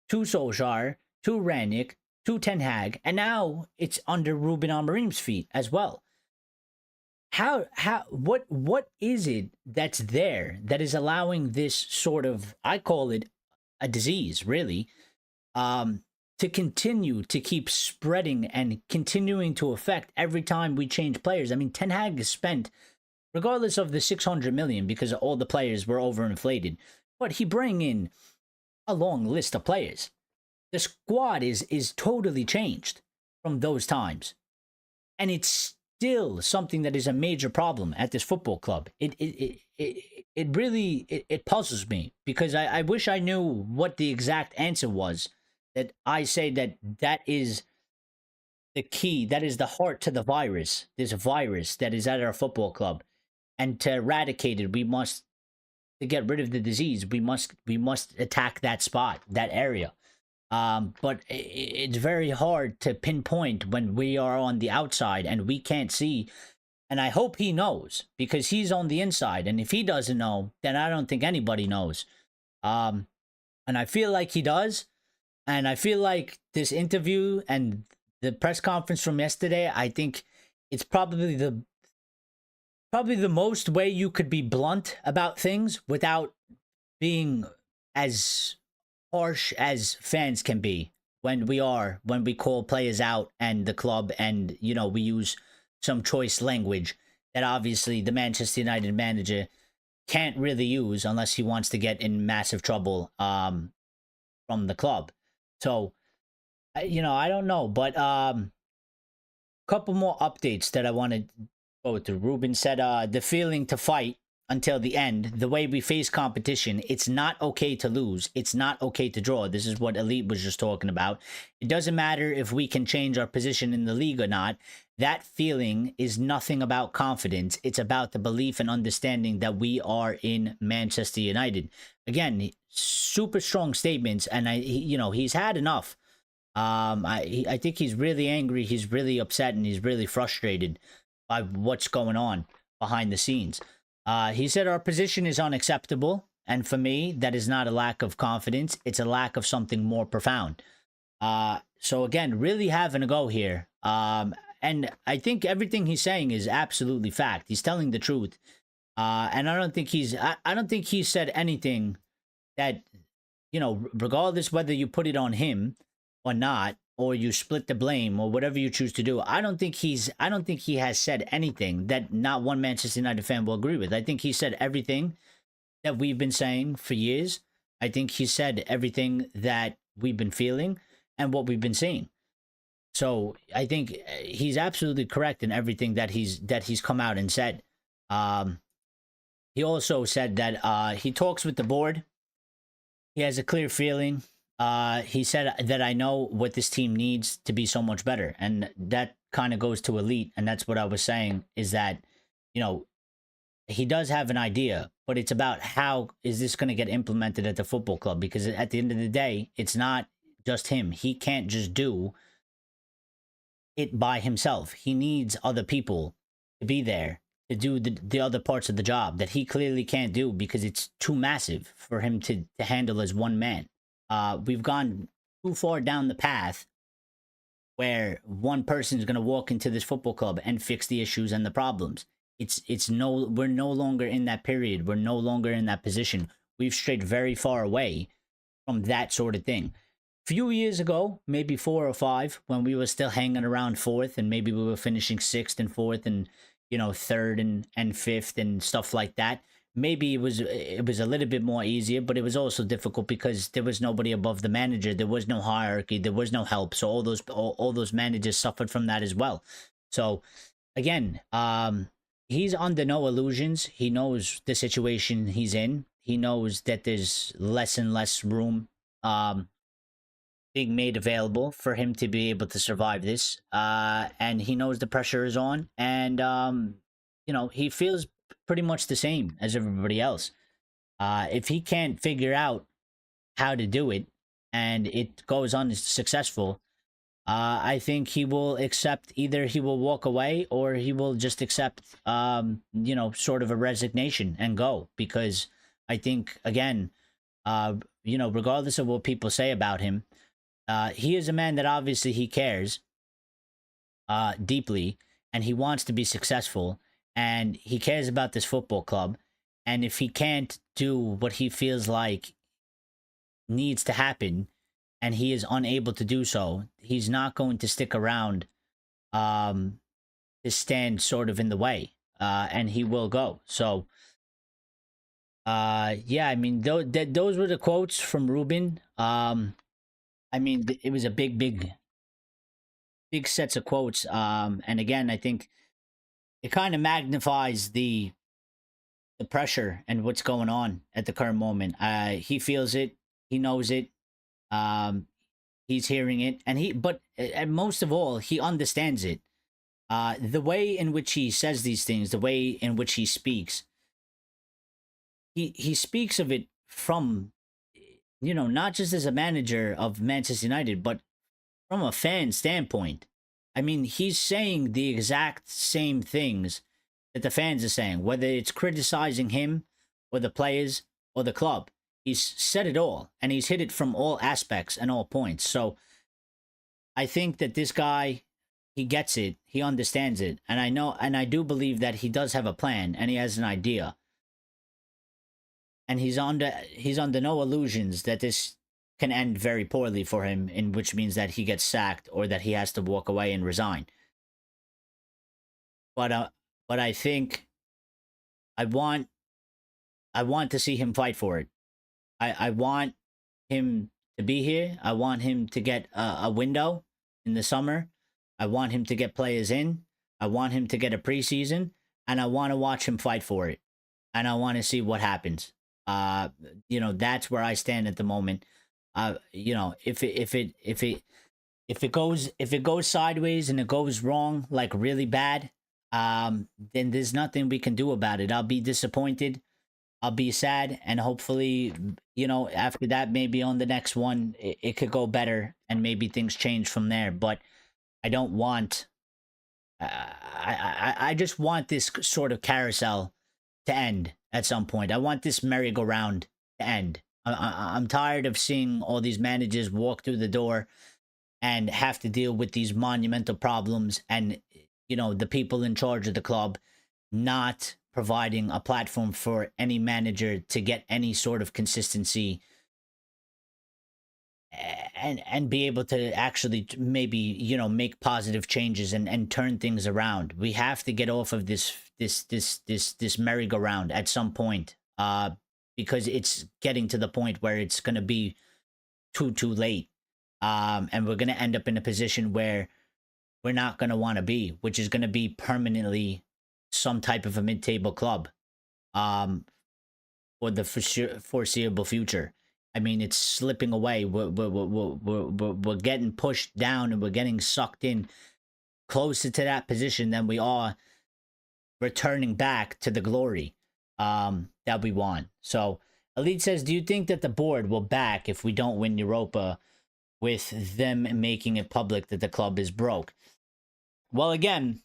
to Solskjaer, to Ranić, to Ten Hag, and now it's under Ruben Amorim's feet as well. What is it that's there that is allowing this sort of, I call it a disease, really, to continue to keep spreading and continuing to affect every time we change players? I mean, Ten Hag has spent, regardless of the 600 million, because all the players were overinflated, but he bring in a long list of players. The squad is totally changed from those times, and it's still something that is a major problem at this football club. It really puzzles me, because I wish I knew what the exact answer was. That I say that is the key, that is the heart to the virus. This virus that is at our football club, and to eradicate it, to get rid of the disease, we must attack that spot, that area. But it's very hard to pinpoint when we are on the outside and we can't see. And I hope he knows, because he's on the inside. And if he doesn't know, then I don't think anybody knows. And I feel like he does. And I feel like this interview and the press conference from yesterday, I think it's probably the most way you could be blunt about things without being as harsh as fans can be when we call players out and the club, and we use some choice language that obviously the Manchester United manager can't really use unless he wants to get in massive trouble from the club. So I don't know, but couple more updates that I want to go through. Ruben said the feeling to fight until the end, the way we face competition, it's not okay to lose. It's not okay to draw. This is what Elite was just talking about. It doesn't matter if we can change our position in the league or not. That feeling is nothing about confidence. It's about the belief and understanding that we are in Manchester United. Again, super strong statements, and he's had enough. I think he's really angry. He's really upset, and he's really frustrated by what's going on behind the scenes. He said our position is unacceptable, and for me, that is not a lack of confidence. It's a lack of something more profound. So again, really having a go here. And I think everything he's saying is absolutely fact. He's telling the truth. And I don't think he's said anything that, regardless whether you put it on him or not, or you split the blame or whatever you choose to do. I don't think he has said anything that not one Manchester United fan will agree with. I think he said everything that we've been saying for years. I think he said everything that we've been feeling and what we've been seeing. So I think he's absolutely correct in everything that he's come out and said. He also said that he talks with the board. He has a clear feeling. He said that I know what this team needs to be so much better, and that kind of goes to elite. And that's what I was saying, is that, you know, he does have an idea, but it's about how is this going to get implemented at the football club, because at the end of the day, it's not just him. He can't just do it by himself. He needs other people to be there to do the other parts of the job that he clearly can't do because it's too massive for him to handle as one man. We've gone too far down the path where one person is going to walk into this football club and fix the issues and the problems. We're no longer in that period. We're no longer in that position. We've strayed very far away from that sort of thing. Few years ago, maybe 4 or 5, when we were still hanging around 4th, and maybe we were finishing 6th and 4th and, you know, 3rd and 5th and stuff like that. Maybe it was a little bit more easier, but it was also difficult because there was nobody above the manager. There was no hierarchy. There was no help. So all those managers suffered from that as well. So again, he's under no illusions. He knows the situation he's in. He knows that there's less and less room being made available for him to be able to survive this. And he knows the pressure is on. And, you know, he feels pretty much the same as everybody else. If he can't figure out how to do it and it goes on successful, I think he will accept, either he will walk away or he will just accept, you know, sort of a resignation and go. Because I think, again, you know, regardless of what people say about him, he is a man that obviously he cares deeply, and he wants to be successful, and he cares about this football club. And if he can't do what he feels like needs to happen, and he is unable to do so, he's not going to stick around to stand sort of in the way, and he will go. So, yeah, I mean, those were the quotes from Ruben. I mean, it was a big sets of quotes. And again, I think it kind of magnifies the pressure and what's going on at the current moment. He feels it. He knows it. He's hearing it, and most of all, he understands it. The way in which he says these things, the way in which he speaks, he speaks of it from, you know, not just as a manager of Manchester United, but from a fan standpoint. I mean, he's saying the exact same things that the fans are saying, whether it's criticizing him or the players or the club. He's said it all, and he's hit it from all aspects and all points. So I think that this guy, he gets it, he understands it, and I do believe that he does have a plan and he has an idea. And he's under no illusions that this can end very poorly for him, in which means that he gets sacked or that he has to walk away and resign. But I think I want to see him fight for it. I want him to be here. I want him to get a window in the summer. I want him to get players in. I want him to get a preseason, and I want to watch him fight for it. And I want to see what happens. You know, that's where I stand at the moment. You know, if it goes sideways and it goes wrong, like really bad, then there's nothing we can do about it. I'll be disappointed. I'll be sad, and hopefully, you know, after that, maybe on the next one, it could go better, and maybe things change from there. But I don't want. I just want this sort of carousel to end at some point. I want this merry-go-round to end. I'm tired of seeing all these managers walk through the door and have to deal with these monumental problems, and, you know, the people in charge of the club not providing a platform for any manager to get any sort of consistency and be able to actually maybe, you know, make positive changes and turn things around. We have to get off of this merry-go-round at some point, because it's getting to the point where it's going to be too late, and we're going to end up in a position where we're not going to want to be, which is going to be permanently some type of a mid-table club, um, for the foreseeable future. I mean, it's slipping away. We're getting pushed down and we're getting sucked in closer to that position than we are returning back to the glory, that we want. So, Elite says, do you think that the board will back if we don't win Europa with them making it public that the club is broke? Well, again,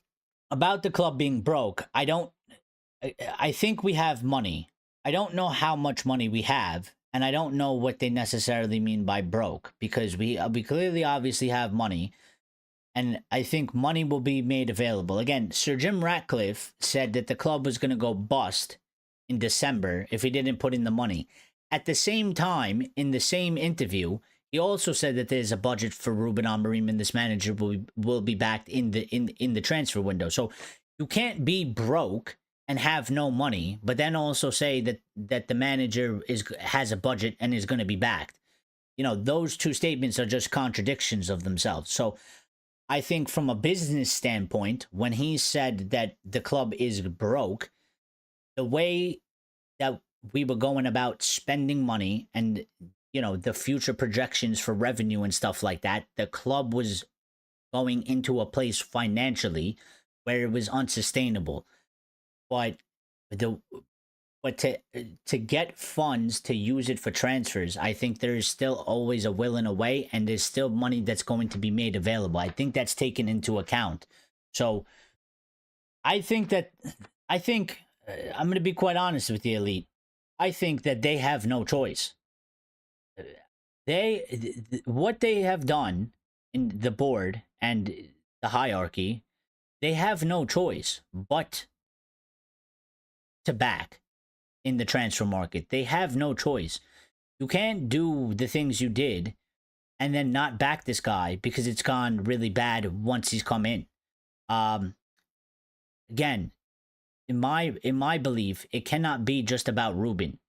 about the club being broke, I think we have money. I don't know how much money we have, and I don't know what they necessarily mean by broke, because we clearly obviously have money, and I think money will be made available. Again, Sir Jim Ratcliffe said that the club was going to go bust in December if he didn't put in the money. At the same time, in the same interview, he also said that there's a budget for Ruben Amorim and this manager will be backed in the transfer window. So you can't be broke and have no money, but then also say that the manager has a budget and is going to be backed. You know, those two statements are just contradictions of themselves. So I think from a business standpoint, when he said that the club is broke, the way that we were going about spending money and, you know, the future projections for revenue and stuff like that, the club was going into a place financially where it was unsustainable. But to get funds to use it for transfers, I think there is still always a will and a way, and there's still money that's going to be made available. I think that's taken into account. So I think I'm going to be quite honest with the Elite. I think that they have no choice. What they have done in the board and the hierarchy, they have no choice but to back in the transfer market. They have no choice. You can't do the things you did and then not back this guy because it's gone really bad once he's come in. Again, in my belief, it cannot be just about Ruben.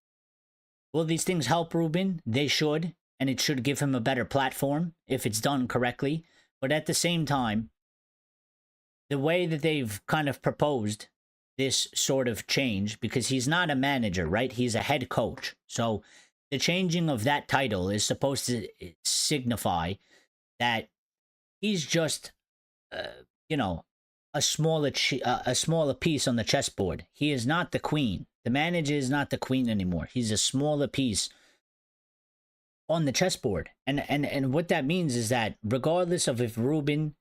Will these things help Ruben? They should, and it should give him a better platform if it's done correctly. But at the same time, the way that they've kind of proposed this sort of change, because he's not a manager, right? He's a head coach. So the changing of that title is supposed to signify that he's just, you know, a smaller piece on the chessboard. He is not the queen. The manager is not the queen anymore. He's a smaller piece on the chessboard. And what that means is that regardless of if Ruben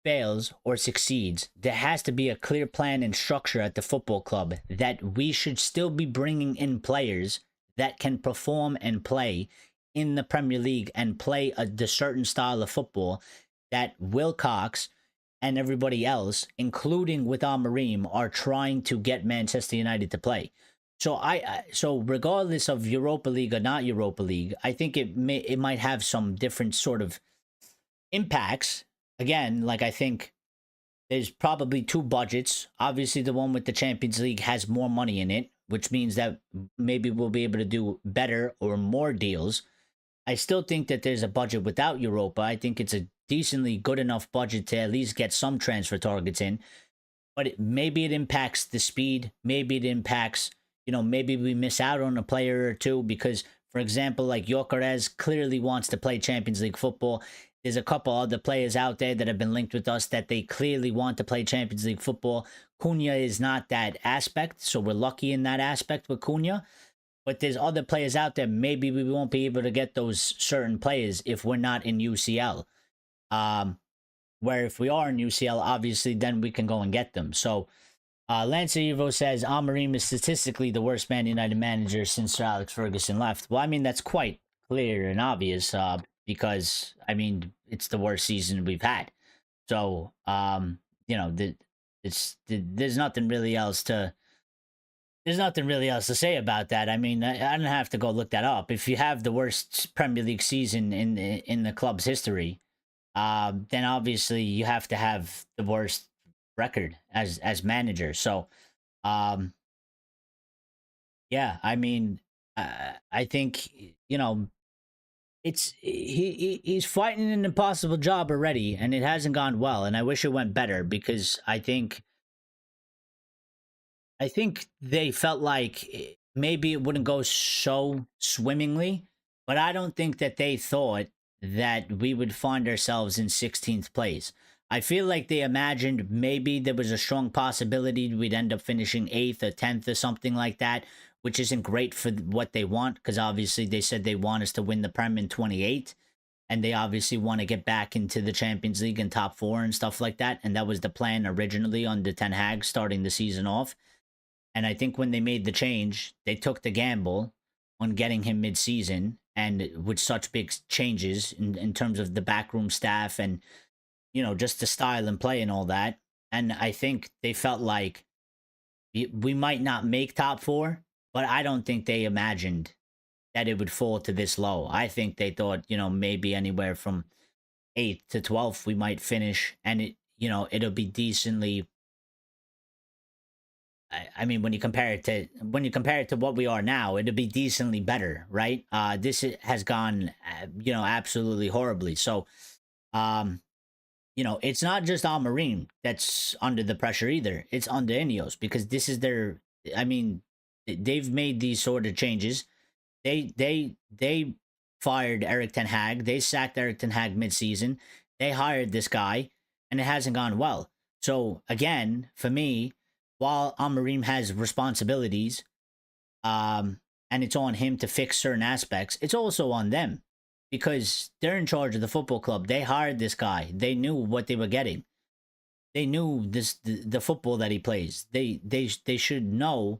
fails or succeeds, there has to be a clear plan and structure at the football club that we should still be bringing in players that can perform and play in the Premier League and play the certain style of football that Wilcox and everybody else, including with Amorim, are trying to get Manchester United to play. So so regardless of Europa League or not Europa League, I think it might have some different sort of impacts. Again, like, I think there's probably two budgets. Obviously, the one with the Champions League has more money in it, which means that maybe we'll be able to do better or more deals. I still think that there's a budget without Europa. I think it's a decently good enough budget to at least get some transfer targets in. But maybe it impacts the speed. Maybe it impacts, you know, maybe we miss out on a player or two because, for example, like Gyökeres clearly wants to play Champions League football. There's a couple other players out there that have been linked with us that they clearly want to play Champions League football. Cunha is not that aspect, so we're lucky in that aspect with Cunha. But there's other players out there. Maybe we won't be able to get those certain players if we're not in UCL. Where if we are in UCL, obviously, then we can go and get them. So, Lancer Evo says, Amorim is statistically the worst Man United manager since Sir Alex Ferguson left. Well, I mean, that's quite clear and obvious. Because, I mean, it's the worst season we've had. So, you know, there's nothing really else to There's nothing really else to say about that. I mean, I don't have to go look that up. If you have the worst Premier League season in the club's history, then obviously you have to have the worst record as manager. So, um, yeah, I mean, I think it's he's fighting an impossible job already, and it hasn't gone well. And I wish it went better because I think they felt like maybe it wouldn't go so swimmingly, but I don't think that they thought that we would find ourselves in 16th place. I feel like they imagined maybe there was a strong possibility we'd end up finishing 8th or 10th or something like that, which isn't great for what they want because obviously they said they want us to win the Prem in 28 and they obviously want to get back into the Champions League and top 4 and stuff like that, and that was the plan originally under Ten Hag starting the season off. And I think when they made the change, they took the gamble on getting him mid-season and with such big changes in terms of the backroom staff and, just the style and play and all that. And I think they felt like we might not make top 4, but I don't think they imagined that it would fall to this low. I think they thought, maybe anywhere from 8th to 12th we might finish and it'll be decently. I mean, when you compare it to what we are now, it'd be decently better, right? This has gone, absolutely horribly. So, um, it's not just Amorim that's under the pressure either. It's under Ineos because this is their. I mean, they've made these sort of changes. They fired Eric Ten Hag. They sacked Eric Ten Hag mid-season. They hired this guy, and it hasn't gone well. So again, for me, while Amorim has responsibilities, and it's on him to fix certain aspects, it's also on them because they're in charge of the football club. They hired this guy. They knew what they were getting. They knew the football that he plays. They should know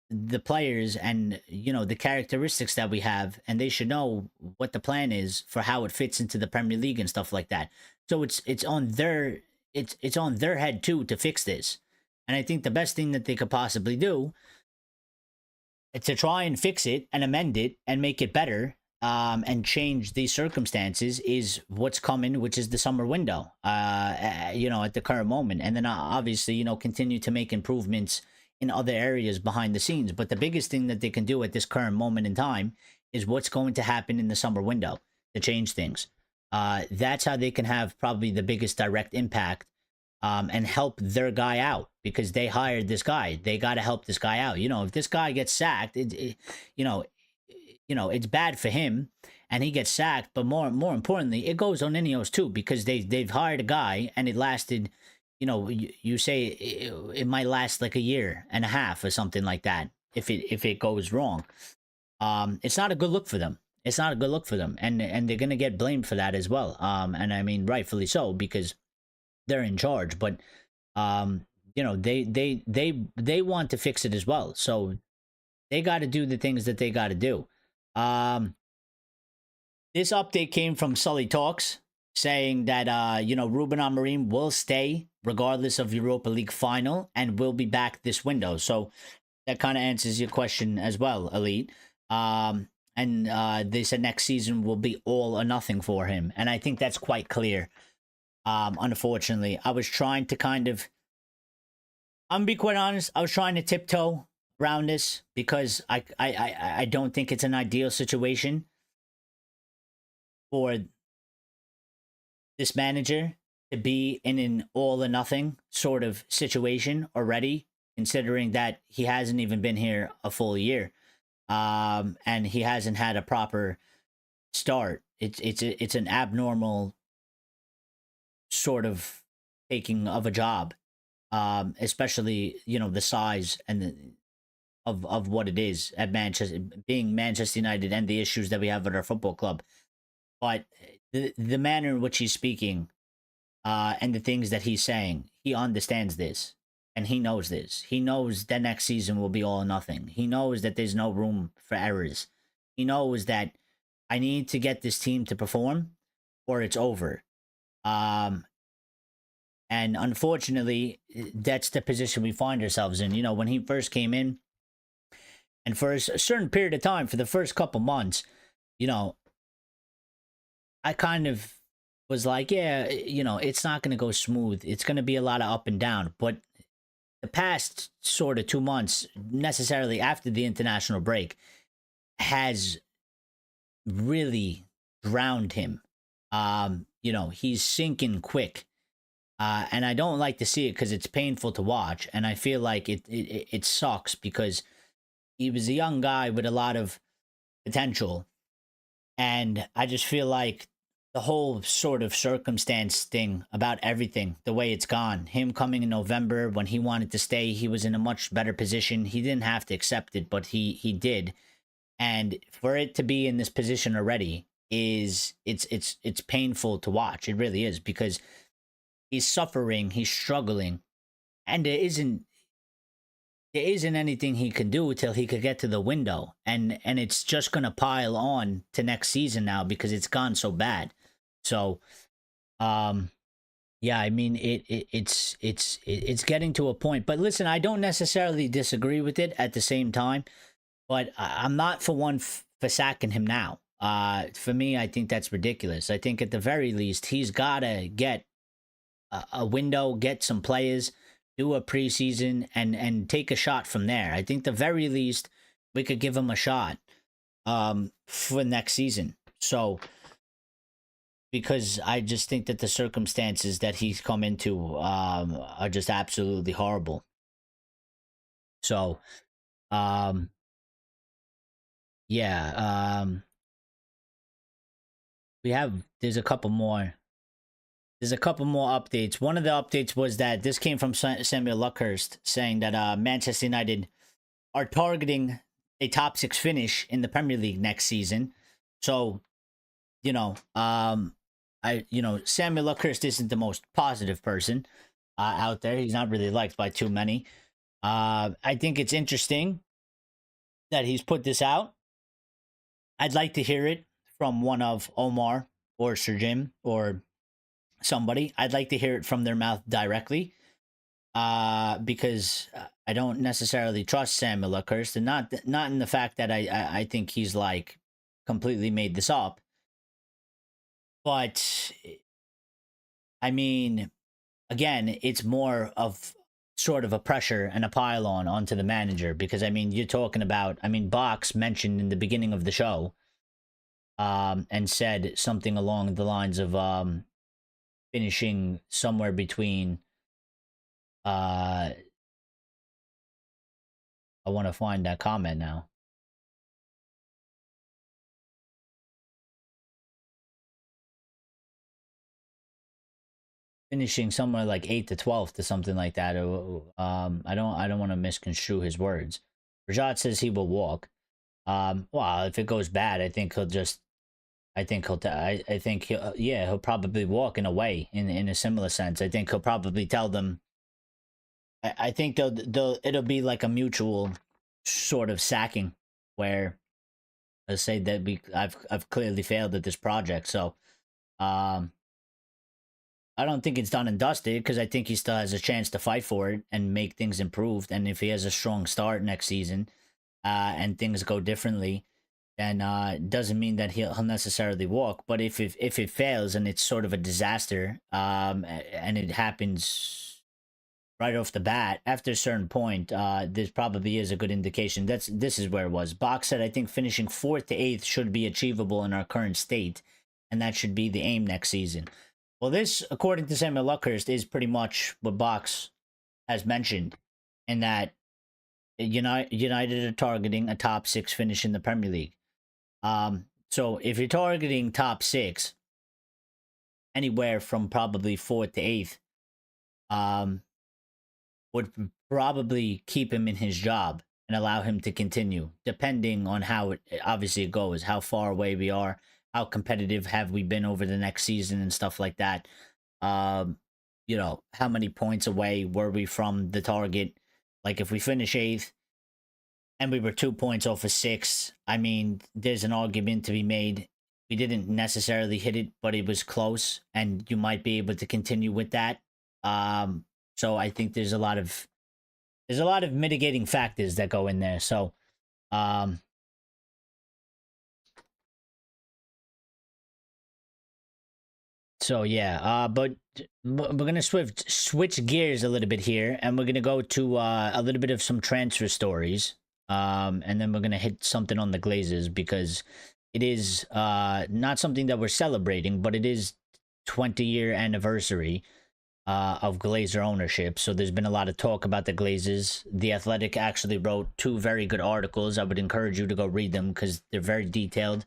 the players and the characteristics that we have, and they should know what the plan is for how it fits into the Premier League and stuff like that. So it's on their head too to fix this. And I think the best thing that they could possibly do is to try and fix it and amend it and make it better, and change these circumstances is what's coming, which is the summer window, at the current moment. And then obviously, continue to make improvements in other areas behind the scenes. But the biggest thing that they can do at this current moment in time is what's going to happen in the summer window to change things. That's how they can have probably the biggest direct impact, and help their guy out because they hired this guy. They got to help this guy out. If this guy gets sacked, it's bad for him, and he gets sacked. But more importantly, it goes on Ineos too because they've hired a guy, and it lasted. You say it might last like a year and a half or something like that if it goes wrong. It's not a good look for them. It's not a good look for them, and they're gonna get blamed for that as well. And I mean rightfully so because they're in charge, but they want to fix it as well, so they got to do the things that they got to do. This update came from Sully Talks saying that Ruben Amorim will stay regardless of Europa League final and will be back this window. So that kind of answers your question as well, Elite. And they said next season will be all or nothing for him, and I think that's quite clear. Unfortunately, I was trying to I'm gonna be quite honest, I was trying to tiptoe around this because I don't think it's an ideal situation for this manager to be in an all or nothing sort of situation already, considering that he hasn't even been here a full year, and he hasn't had a proper start. It's an abnormal sort of taking of a job, especially the size and of what it is at Manchester, being Manchester United, and the issues that we have at our football club. But the manner in which he's speaking, and the things that he's saying, he understands this and he knows this. He knows that next season will be all or nothing. He knows that there's no room for errors. He knows that I need to get this team to perform or it's over. And And unfortunately, that's the position we find ourselves in. You know, when he first came in, and for a certain period of time, for the first couple months, you know, I kind of was like, yeah, you know, it's not going to go smooth. It's going to be a lot of up and down. But the past sort of 2 months, necessarily after the international break, has really drowned him. You know, he's sinking quick. And I don't like to see it because it's painful to watch. And I feel like it sucks because he was a young guy with a lot of potential. And I just feel like the whole sort of circumstance thing about everything, the way it's gone, him coming in November when he wanted to stay, he was in a much better position. He didn't have to accept it, but he did. And for it to be in this position already is it's painful to watch. It really is, because he's suffering, he's struggling, and there isn't anything he can do till he could get to the window, and it's just gonna pile on to next season now because it's gone so bad. So, yeah, I mean it's getting to a point. But listen, I don't necessarily disagree with it at the same time, but I'm not for one for sacking him now. For me, I think that's ridiculous. I think at the very least he's gotta get a window, get some players, do a preseason, and take a shot from there. I think the very least we could give him a shot for next season. So, because I just think that the circumstances that he's come into are just absolutely horrible. So, um, yeah, there's a couple more. There's a couple more updates. One of the updates was that this came from Samuel Luckhurst saying that Manchester United are targeting a top 6 finish in the Premier League next season. So, you know, Samuel Luckhurst isn't the most positive person out there. He's not really liked by too many. I think it's interesting that he's put this out. I'd like to hear it from one of Omar or Sir Jim or somebody. I'd like to hear it from their mouth directly, because I don't necessarily trust Samuel Luckhurst, and not in the fact that I think he's like completely made this up, but I mean, again, it's more of sort of a pressure and a pile on onto the manager, because I mean, you're talking about, I mean, Box mentioned in the beginning of the show and said something along the lines of finishing somewhere between I want to find that comment now. Finishing somewhere like 8th to 12th to something like that. I don't want to misconstrue his words. Rajat says he will walk. Well, if it goes bad, I think he'll just I think he'll probably walk in a way, in a similar sense. I think he'll probably tell them. I think it'll be like a mutual sort of sacking, where I say that I've clearly failed at this project. So, I don't think it's done and dusted, because I think he still has a chance to fight for it and make things improved. And if he has a strong start next season, and things go differently, then it doesn't mean that he'll necessarily walk. But if it fails and it's sort of a disaster, and it happens right off the bat after a certain point, this probably is a good indication. This is where it was. Box said, I think finishing 4th to 8th should be achievable in our current state, and that should be the aim next season. Well, this, according to Samuel Luckhurst, is pretty much what Box has mentioned, in that United are targeting a top 6 finish in the Premier League. So if you're targeting top 6, anywhere from probably 4th to 8th, would probably keep him in his job and allow him to continue, depending on how it obviously goes, how far away we are, how competitive have we been over the next season and stuff like that. How many points away were we from the target? Like if we finish 8th and we were 2 points off of 6th, I mean, there's an argument to be made. We didn't necessarily hit it, but it was close, and you might be able to continue with that. So I think there's a lot of mitigating factors that go in there. Um, so yeah, but we're gonna switch gears a little bit here, and we're gonna go to a little bit of some transfer stories. And then we're gonna hit something on the Glazers because it is not something that we're celebrating, but it is 20-year anniversary of Glazer ownership. So there's been a lot of talk about the Glazers. The Athletic actually wrote two very good articles. I would encourage you to go read them because they're very detailed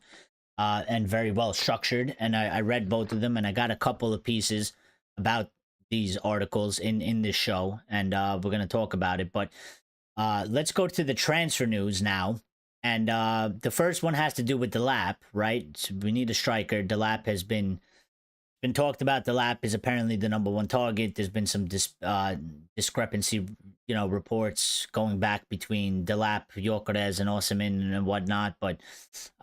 and very well structured. And I read both of them, and I got a couple of pieces about these articles in this show, and we're going to talk about it. But let's go to the transfer news now. And the first one has to do with Delap, right? So we need a striker. Delap has been talked about. Delap is apparently the number one target. There's been some discrepancy, reports going back between Delap, Gyökeres, and Osimhen and whatnot. But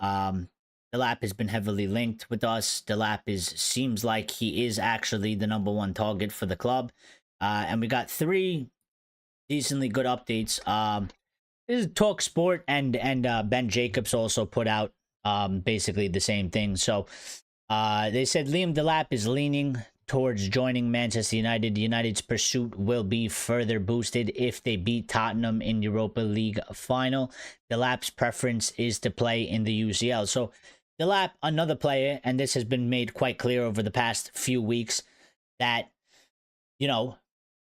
Delap has been heavily linked with us. Delap seems like he is actually the number one target for the club. And we got three decently good updates. This is Talk Sport, and Ben Jacobs also put out basically the same thing. So they said Liam Delap is leaning towards joining Manchester United. United's pursuit will be further boosted if they beat Tottenham in Europa League final. Delap's preference is to play in the UCL. So Delap, another player, and this has been made quite clear over the past few weeks, that,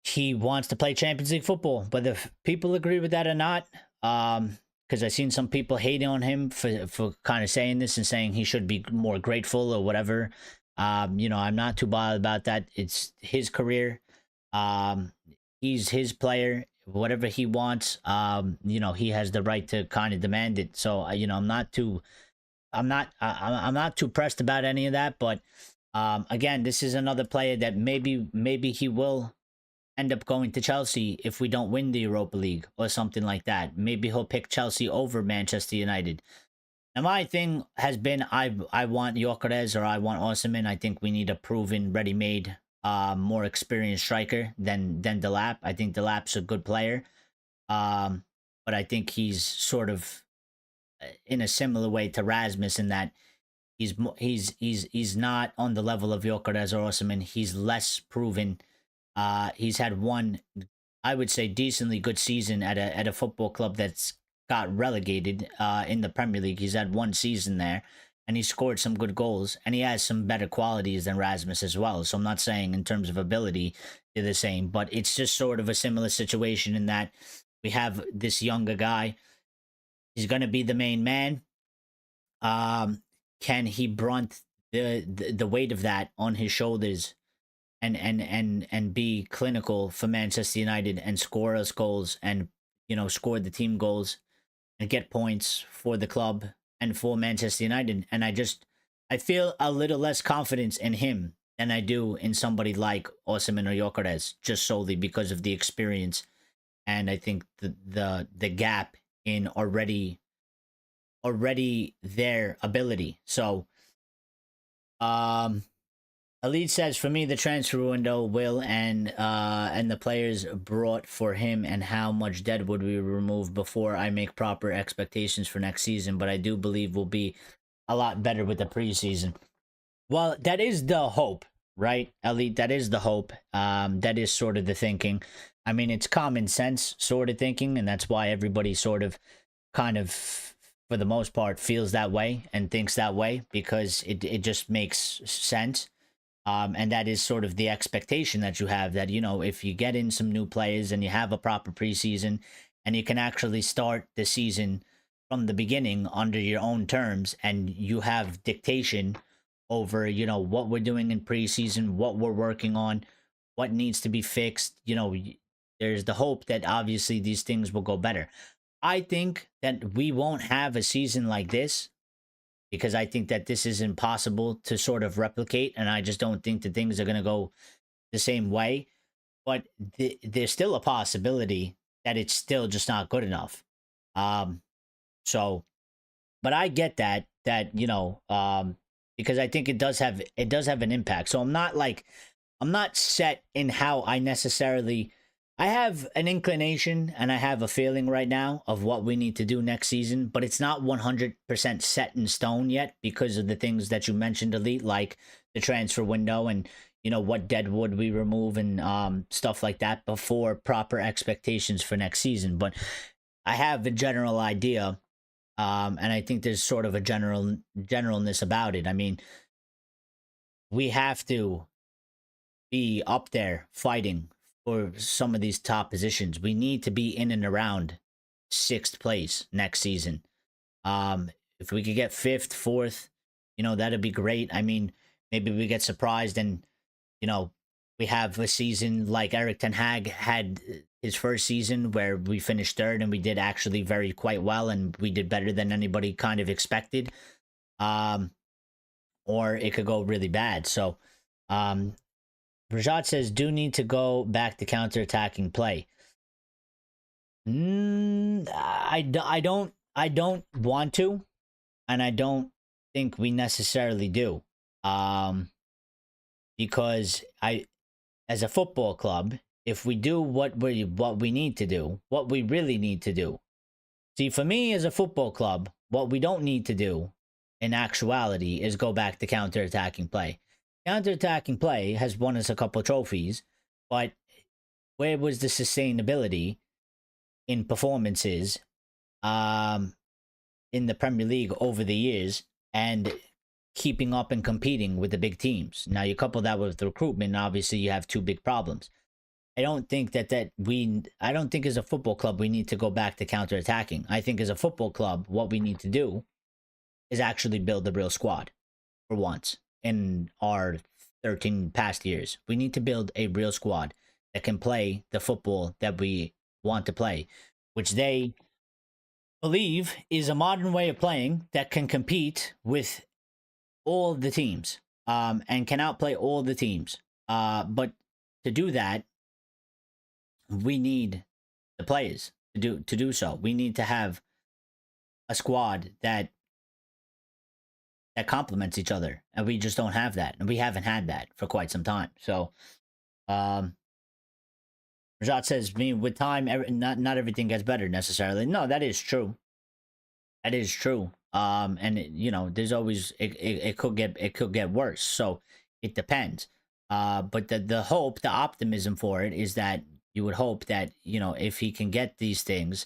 he wants to play Champions League football. Whether people agree with that or not, because I've seen some people hating on him for kind of saying this and saying he should be more grateful or whatever. I'm not too bothered about that. It's his career. He's his player. Whatever he wants, he has the right to kind of demand it. So, I'm not too pressed about any of that. But again, this is another player that maybe he will end up going to Chelsea if we don't win the Europa League or something like that. Maybe he'll pick Chelsea over Manchester United. Now, my thing has been I want Gyökeres or I want Osimhen. I think we need a proven, ready-made, more experienced striker than Delap. I think Delap's a good player, but I think he's sort of in a similar way to Rasmus in that he's not on the level of Gyökeres or Osimhen. He's less proven. He's had one, I would say, decently good season at a football club that's got relegated in the Premier League. He's had one season there, and he scored some good goals, and he has some better qualities than Rasmus as well. So I'm not saying in terms of ability they're the same, but it's just sort of a similar situation in that we have this younger guy. He's going to be the main man. Can he brunt the weight of that on his shoulders and be clinical for Manchester United and score us goals and score the team goals and get points for the club and for Manchester United? And I feel a little less confidence in him than I do in somebody like Osimhen or Gyökeres, just solely because of the experience, and I think the gap in already their ability. So Elite says, for me, the transfer window will and the players brought for him and how much debt would we remove before I make proper expectations for next season. But I do believe we'll be a lot better with the preseason. Well, that is the hope, right, Elite? That is the hope. That is sort of the thinking. I mean, it's common sense sort of thinking, and that's why everybody sort of kind of, for the most part, feels that way and thinks that way, because it just makes sense. And that is sort of the expectation that you have, that, if you get in some new players and you have a proper preseason and you can actually start the season from the beginning under your own terms and you have dictation over, what we're doing in preseason, what we're working on, what needs to be fixed, there's the hope that obviously these things will go better. I think that we won't have a season like this because I think that this is impossible to sort of replicate, and I just don't think that things are going to go the same way. But there's still a possibility that it's still just not good enough. So, but I get that because I think it does have an impact. So I'm not like I'm not set in how I necessarily. I have an inclination and I have a feeling right now of what we need to do next season, but it's not 100% set in stone yet because of the things that you mentioned, Elite, like the transfer window and what deadwood we remove and stuff like that before proper expectations for next season. But I have a general idea, and I think there's sort of a generalness about it. I mean, we have to be up there fighting for some of these top positions. We need to be in and around 6th place next season. If we could get 5th, 4th, that'd be great. I mean, maybe we get surprised and we have a season like Eric Ten Hag had his first season where we finished 3rd and we did actually quite well and we did better than anybody kind of expected. Or it could go really bad. So, Rajat says, do need to go back to counter-attacking play. I don't want to, and I don't think we necessarily do. Because as a football club, if we do what we need to do, what we really need to do. See, for me as a football club, what we don't need to do in actuality is go back to counter-attacking play. Counter-attacking play has won us a couple trophies, but where was the sustainability in performances in the Premier League over the years and keeping up and competing with the big teams? Now, you couple that with recruitment, obviously you have two big problems. I don't think I don't think as a football club we need to go back to counter-attacking. I think as a football club, what we need to do is actually build a real squad for once. In our 13 past years, we need to build a real squad that can play the football that we want to play, which they believe is a modern way of playing that can compete with all the teams, and can outplay all the teams. But to do that, we need the players to do so. We need to have a squad that complements each other, and we just don't have that, and we haven't had that for quite some time. So Rajat says, me with time, not everything gets better necessarily. No, that is true. That is true. And there's always it could get worse, so it depends. But the hope, the optimism for it is that you would hope that if he can get these things,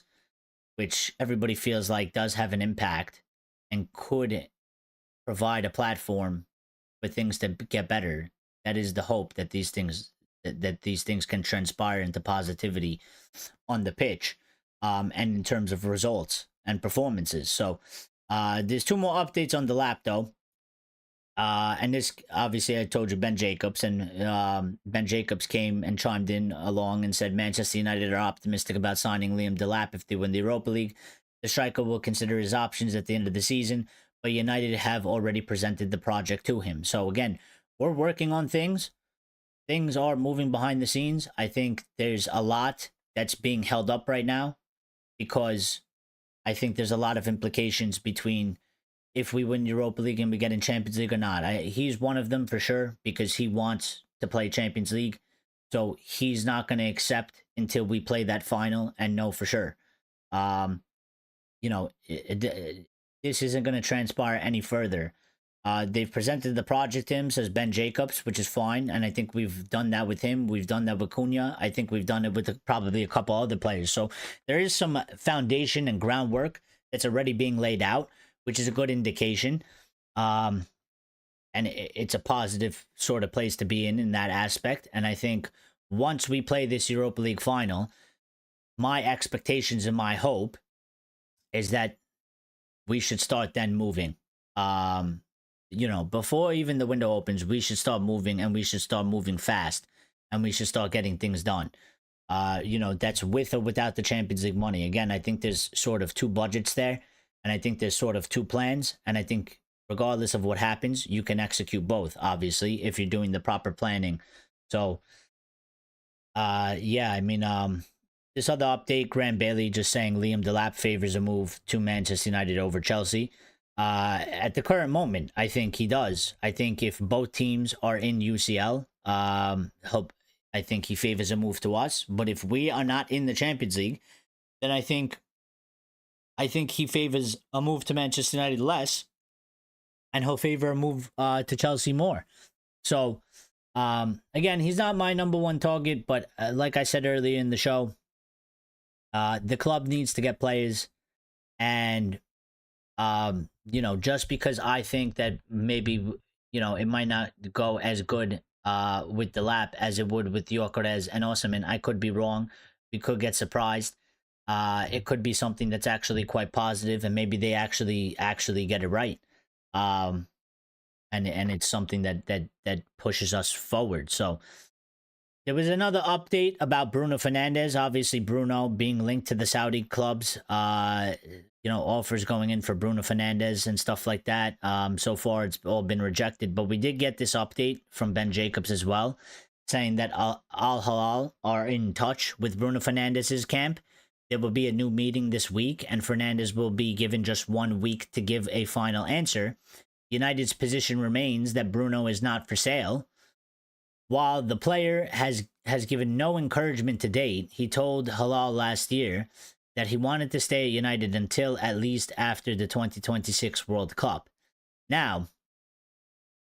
which everybody feels like does have an impact and could provide a platform for things to get better. That is the hope that these things can transpire into positivity on the pitch, and in terms of results and performances. So there's 2 more updates on Delap though. And this, obviously, I told you Ben Jacobs, and Ben Jacobs came and chimed in along and said Manchester United are optimistic about signing Liam Delap if they win the Europa League. The striker will consider his options at the end of the season, but United have already presented the project to him. So again, we're working on things. Things are moving behind the scenes. I think there's a lot that's being held up right now because I think there's a lot of implications between if we win Europa League and we get in Champions League or not. He's one of them for sure because he wants to play Champions League. So he's not going to accept until we play that final and know for sure. This isn't going to transpire any further. They've presented the project to him, says Ben Jacobs, which is fine. And I think we've done that with him. We've done that with Cunha. I think we've done it with probably a couple other players. So there is some foundation and groundwork that's already being laid out, which is a good indication. And it's a positive sort of place to be in that aspect. And I think once we play this Europa League final, my expectations and my hope is that we should start then moving. Before even the window opens, we should start moving, and we should start moving fast, and we should start getting things done. That's with or without the Champions League money. Again, I think there's sort of 2 budgets there, and I think there's sort of 2 plans, and I think regardless of what happens, you can execute both, obviously, if you're doing the proper planning. So, this other update, Graham Bailey just saying Liam Delap favors a move to Manchester United over Chelsea. At the current moment, I think he does. I think if both teams are in UCL, Hope I think he favors a move to us. But if we are not in the Champions League, then I think he favors a move to Manchester United less, and he'll favor a move to Chelsea more. So again, he's not my number one target, but like I said earlier in the show, the club needs to get players, and just because I think that maybe it might not go as good with Delap as it would with Gyökeres and Osimhen, I could be wrong. We could get surprised. It could be something that's actually quite positive, and maybe they actually get it right. And it's something that pushes us forward. So there was another update about Bruno Fernandes. Obviously, Bruno being linked to the Saudi clubs. Offers going in for Bruno Fernandes and stuff like that. So far, it's all been rejected. But we did get this update from Ben Jacobs as well, saying that Al Hilal are in touch with Bruno Fernandes' camp. There will be a new meeting this week, and Fernandes will be given just 1 week to give a final answer. United's position remains that Bruno is not for sale. While the player has given no encouragement to date, he told Hilal last year that he wanted to stay at United until at least after the 2026 World Cup. Now,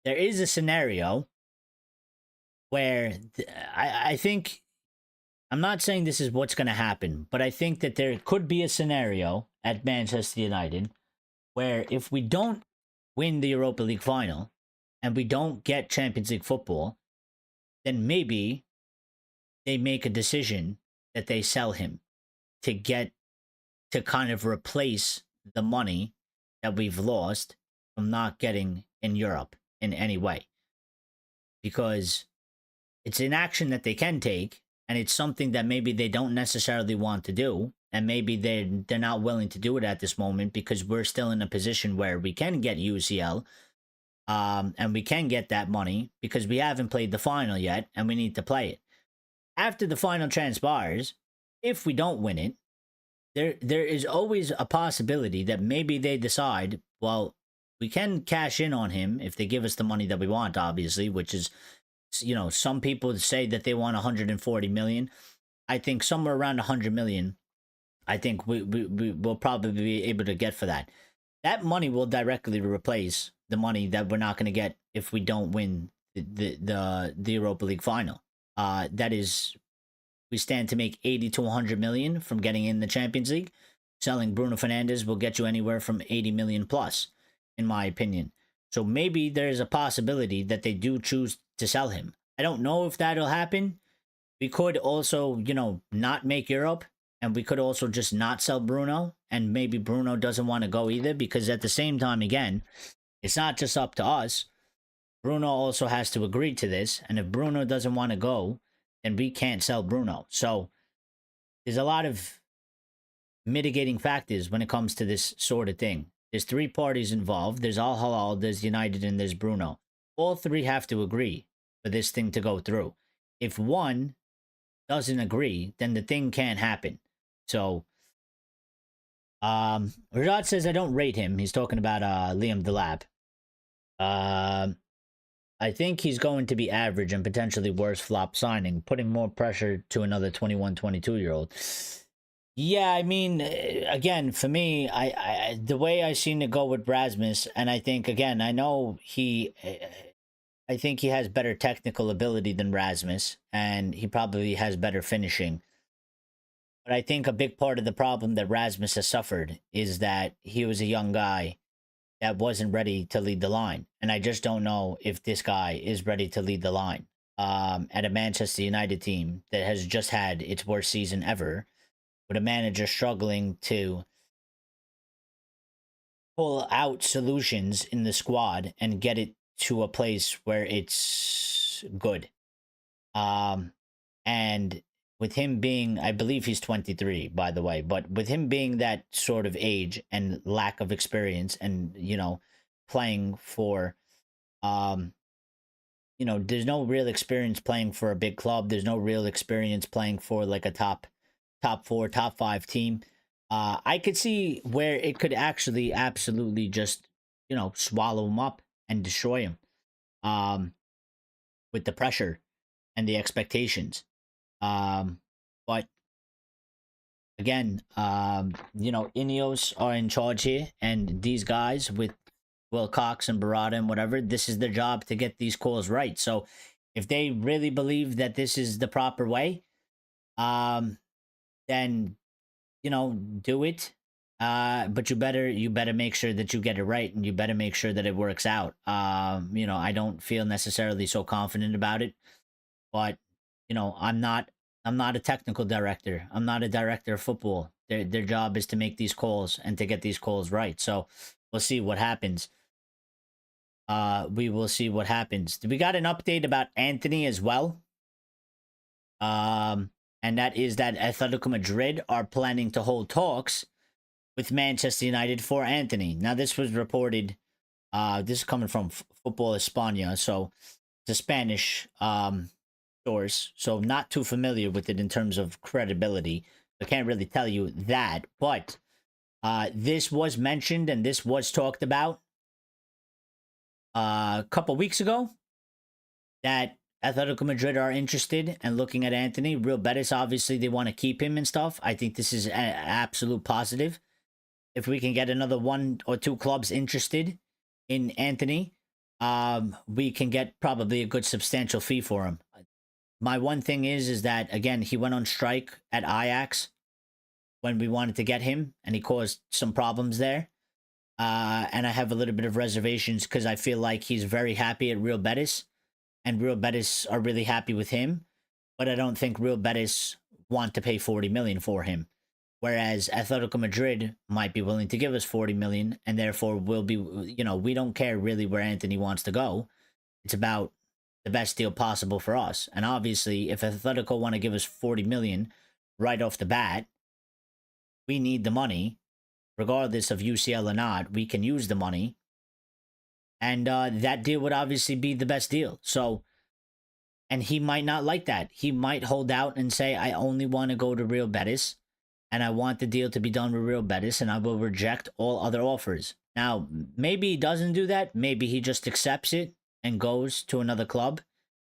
there is a scenario where I think, I'm not saying this is what's going to happen, but I think that there could be a scenario at Manchester United where if we don't win the Europa League final and we don't get Champions League football, then maybe they make a decision that they sell him to kind of replace the money that we've lost from not getting in Europe in any way. Because it's an action that they can take, and it's something that maybe they don't necessarily want to do, and maybe they're not willing to do it at this moment because we're still in a position where we can get UCL, and we can get that money because we haven't played the final yet, and we need to play it. After the final transpires, if we don't win it, there is always a possibility that maybe they decide, well, we can cash in on him if they give us the money that we want, obviously, which is, some people say that they want 140 million. I think somewhere around 100 million, I think we will probably be able to get for that. That money will directly replace the money that we're not going to get if we don't win the Europa League final. That is, we stand to make 80 to 100 million from getting in the Champions League. Selling Bruno Fernandes will get you anywhere from 80 million plus, in my opinion. So maybe there's a possibility that they do choose to sell him. I don't know if that'll happen. We could also, not make Europe, and we could also just not sell Bruno, and maybe Bruno doesn't want to go either, because at the same time, again, it's not just up to us. Bruno also has to agree to this, and if Bruno doesn't want to go, then we can't sell Bruno. So there's a lot of mitigating factors when it comes to this sort of thing. There's 3 parties involved. There's Al Hilal, there's United, and there's Bruno. All 3 have to agree for this thing to go through. If one doesn't agree, then the thing can't happen. So, Rajat says I don't rate him. He's talking about Liam Delap. I think he's going to be average and potentially worse flop signing, putting more pressure to another 21, 22-year-old. Yeah, I mean, again, for me, I the way I seen it go with Rasmus, and I think, again, I know I think he has better technical ability than Rasmus, and he probably has better finishing. But I think a big part of the problem that Rasmus has suffered is that he was a young guy that wasn't ready to lead the line. And I just don't know if this guy is ready to lead the line at a Manchester United team that has just had its worst season ever, with a manager struggling to pull out solutions in the squad and get it to a place where it's good. And with him being, I believe he's 23, by the way, but with him being that sort of age and lack of experience and, playing for, there's no real experience playing for a big club. There's no real experience playing for like a top 4, top 5 team. I could see where it could actually absolutely just, swallow him up and destroy him with the pressure and the expectations. But again, Ineos are in charge here, and these guys with Will Cox and Barada and whatever, this is their job to get these calls right. So if they really believe that this is the proper way, then do it. But you better make sure that you get it right, and you better make sure that it works out. I don't feel necessarily so confident about it, but I'm not a technical director. I'm not a director of football. Their job is to make these calls and to get these calls right. So we'll see what happens. We will see what happens. We got an update about Anthony as well. And that is that Atletico Madrid are planning to hold talks with Manchester United for Anthony. Now, this was reported. This is coming from Football España, so it's a Spanish source. So not too familiar with it in terms of credibility. I can't really tell you that, but this was mentioned and this was talked about a couple weeks ago, that Atletico Madrid are interested and looking at Anthony. Real Betis, obviously, they want to keep him and stuff. I think this is an absolute positive. If we can get another one or two clubs interested in Anthony, we can get probably a good substantial fee for him. My one thing is that, again, he went on strike at Ajax when we wanted to get him, and he caused some problems there. And I have a little bit of reservations because I feel like he's very happy at Real Betis, and Real Betis are really happy with him. But I don't think Real Betis want to pay 40 million for him. Whereas Atletico Madrid might be willing to give us 40 million, and therefore we'll be, we don't care really where Anthony wants to go. It's about the best deal possible for us. And obviously, if Atletico want to give us 40 million right off the bat, we need the money. Regardless of UCL or not, we can use the money. And that deal would obviously be the best deal. So, and he might not like that. He might hold out and say, I only want to go to Real Betis, and I want the deal to be done with Real Betis, and I will reject all other offers. Now, maybe he doesn't do that. Maybe he just accepts it and goes to another club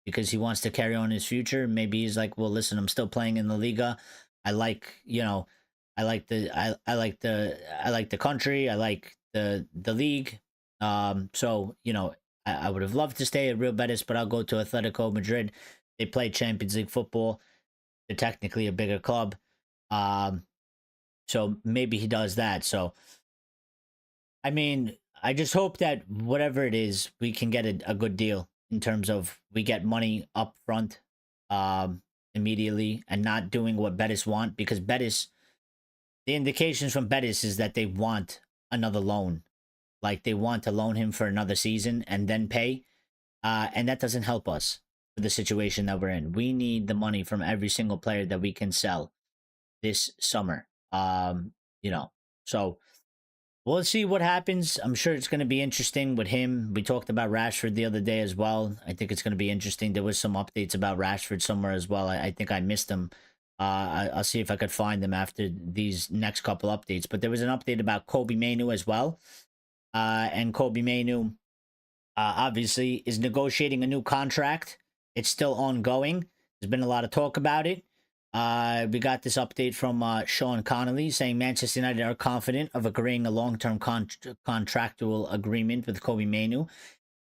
because he wants to carry on his future. Maybe he's like, well, listen, I'm still playing in the Liga. I like the country. I like the league. So I would have loved to stay at Real Betis, but I'll go to Atletico Madrid. They play Champions League football. They're technically a bigger club. So maybe he does that. So, I mean, I just hope that whatever it is, we can get a good deal in terms of we get money up front immediately, and not doing what Betis want, because Betis, the indications from Betis is that they want another loan. Like, they want to loan him for another season and then pay. And that doesn't help us for the situation that we're in. We need the money from every single player that we can sell this summer. So we'll see what happens. I'm sure it's going to be interesting with him. We talked about Rashford the other day as well. I think it's going to be interesting. There was some updates about Rashford somewhere as well. I think I missed them. I'll see if I could find them after these next couple updates. But there was an update about Kobe Mainoo as well. And Kobe Mainoo obviously is negotiating a new contract. It's still ongoing. There's been a lot of talk about it. We got this update from Sean Connolly saying Manchester United are confident of agreeing a long-term contractual agreement with Kobe Mainoo.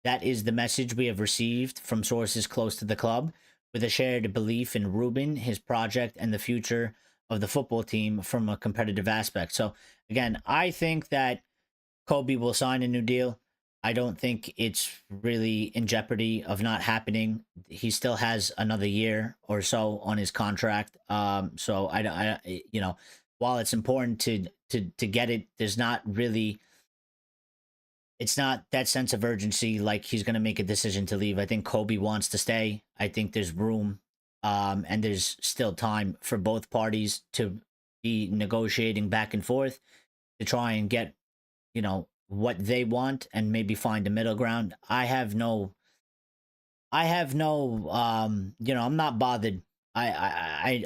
That is the message we have received from sources close to the club, with a shared belief in Ruben, his project, and the future of the football team from a competitive aspect. So, again, I think that Kobe will sign a new deal. I don't think it's really in jeopardy of not happening. He still has another year or so on his contract. So while it's important to get it, there's not really, it's not that sense of urgency like he's going to make a decision to leave. I think Kobe wants to stay. I think there's room, and there's still time for both parties to be negotiating back and forth to try and get, what they want, and maybe find a middle ground. I'm not bothered. I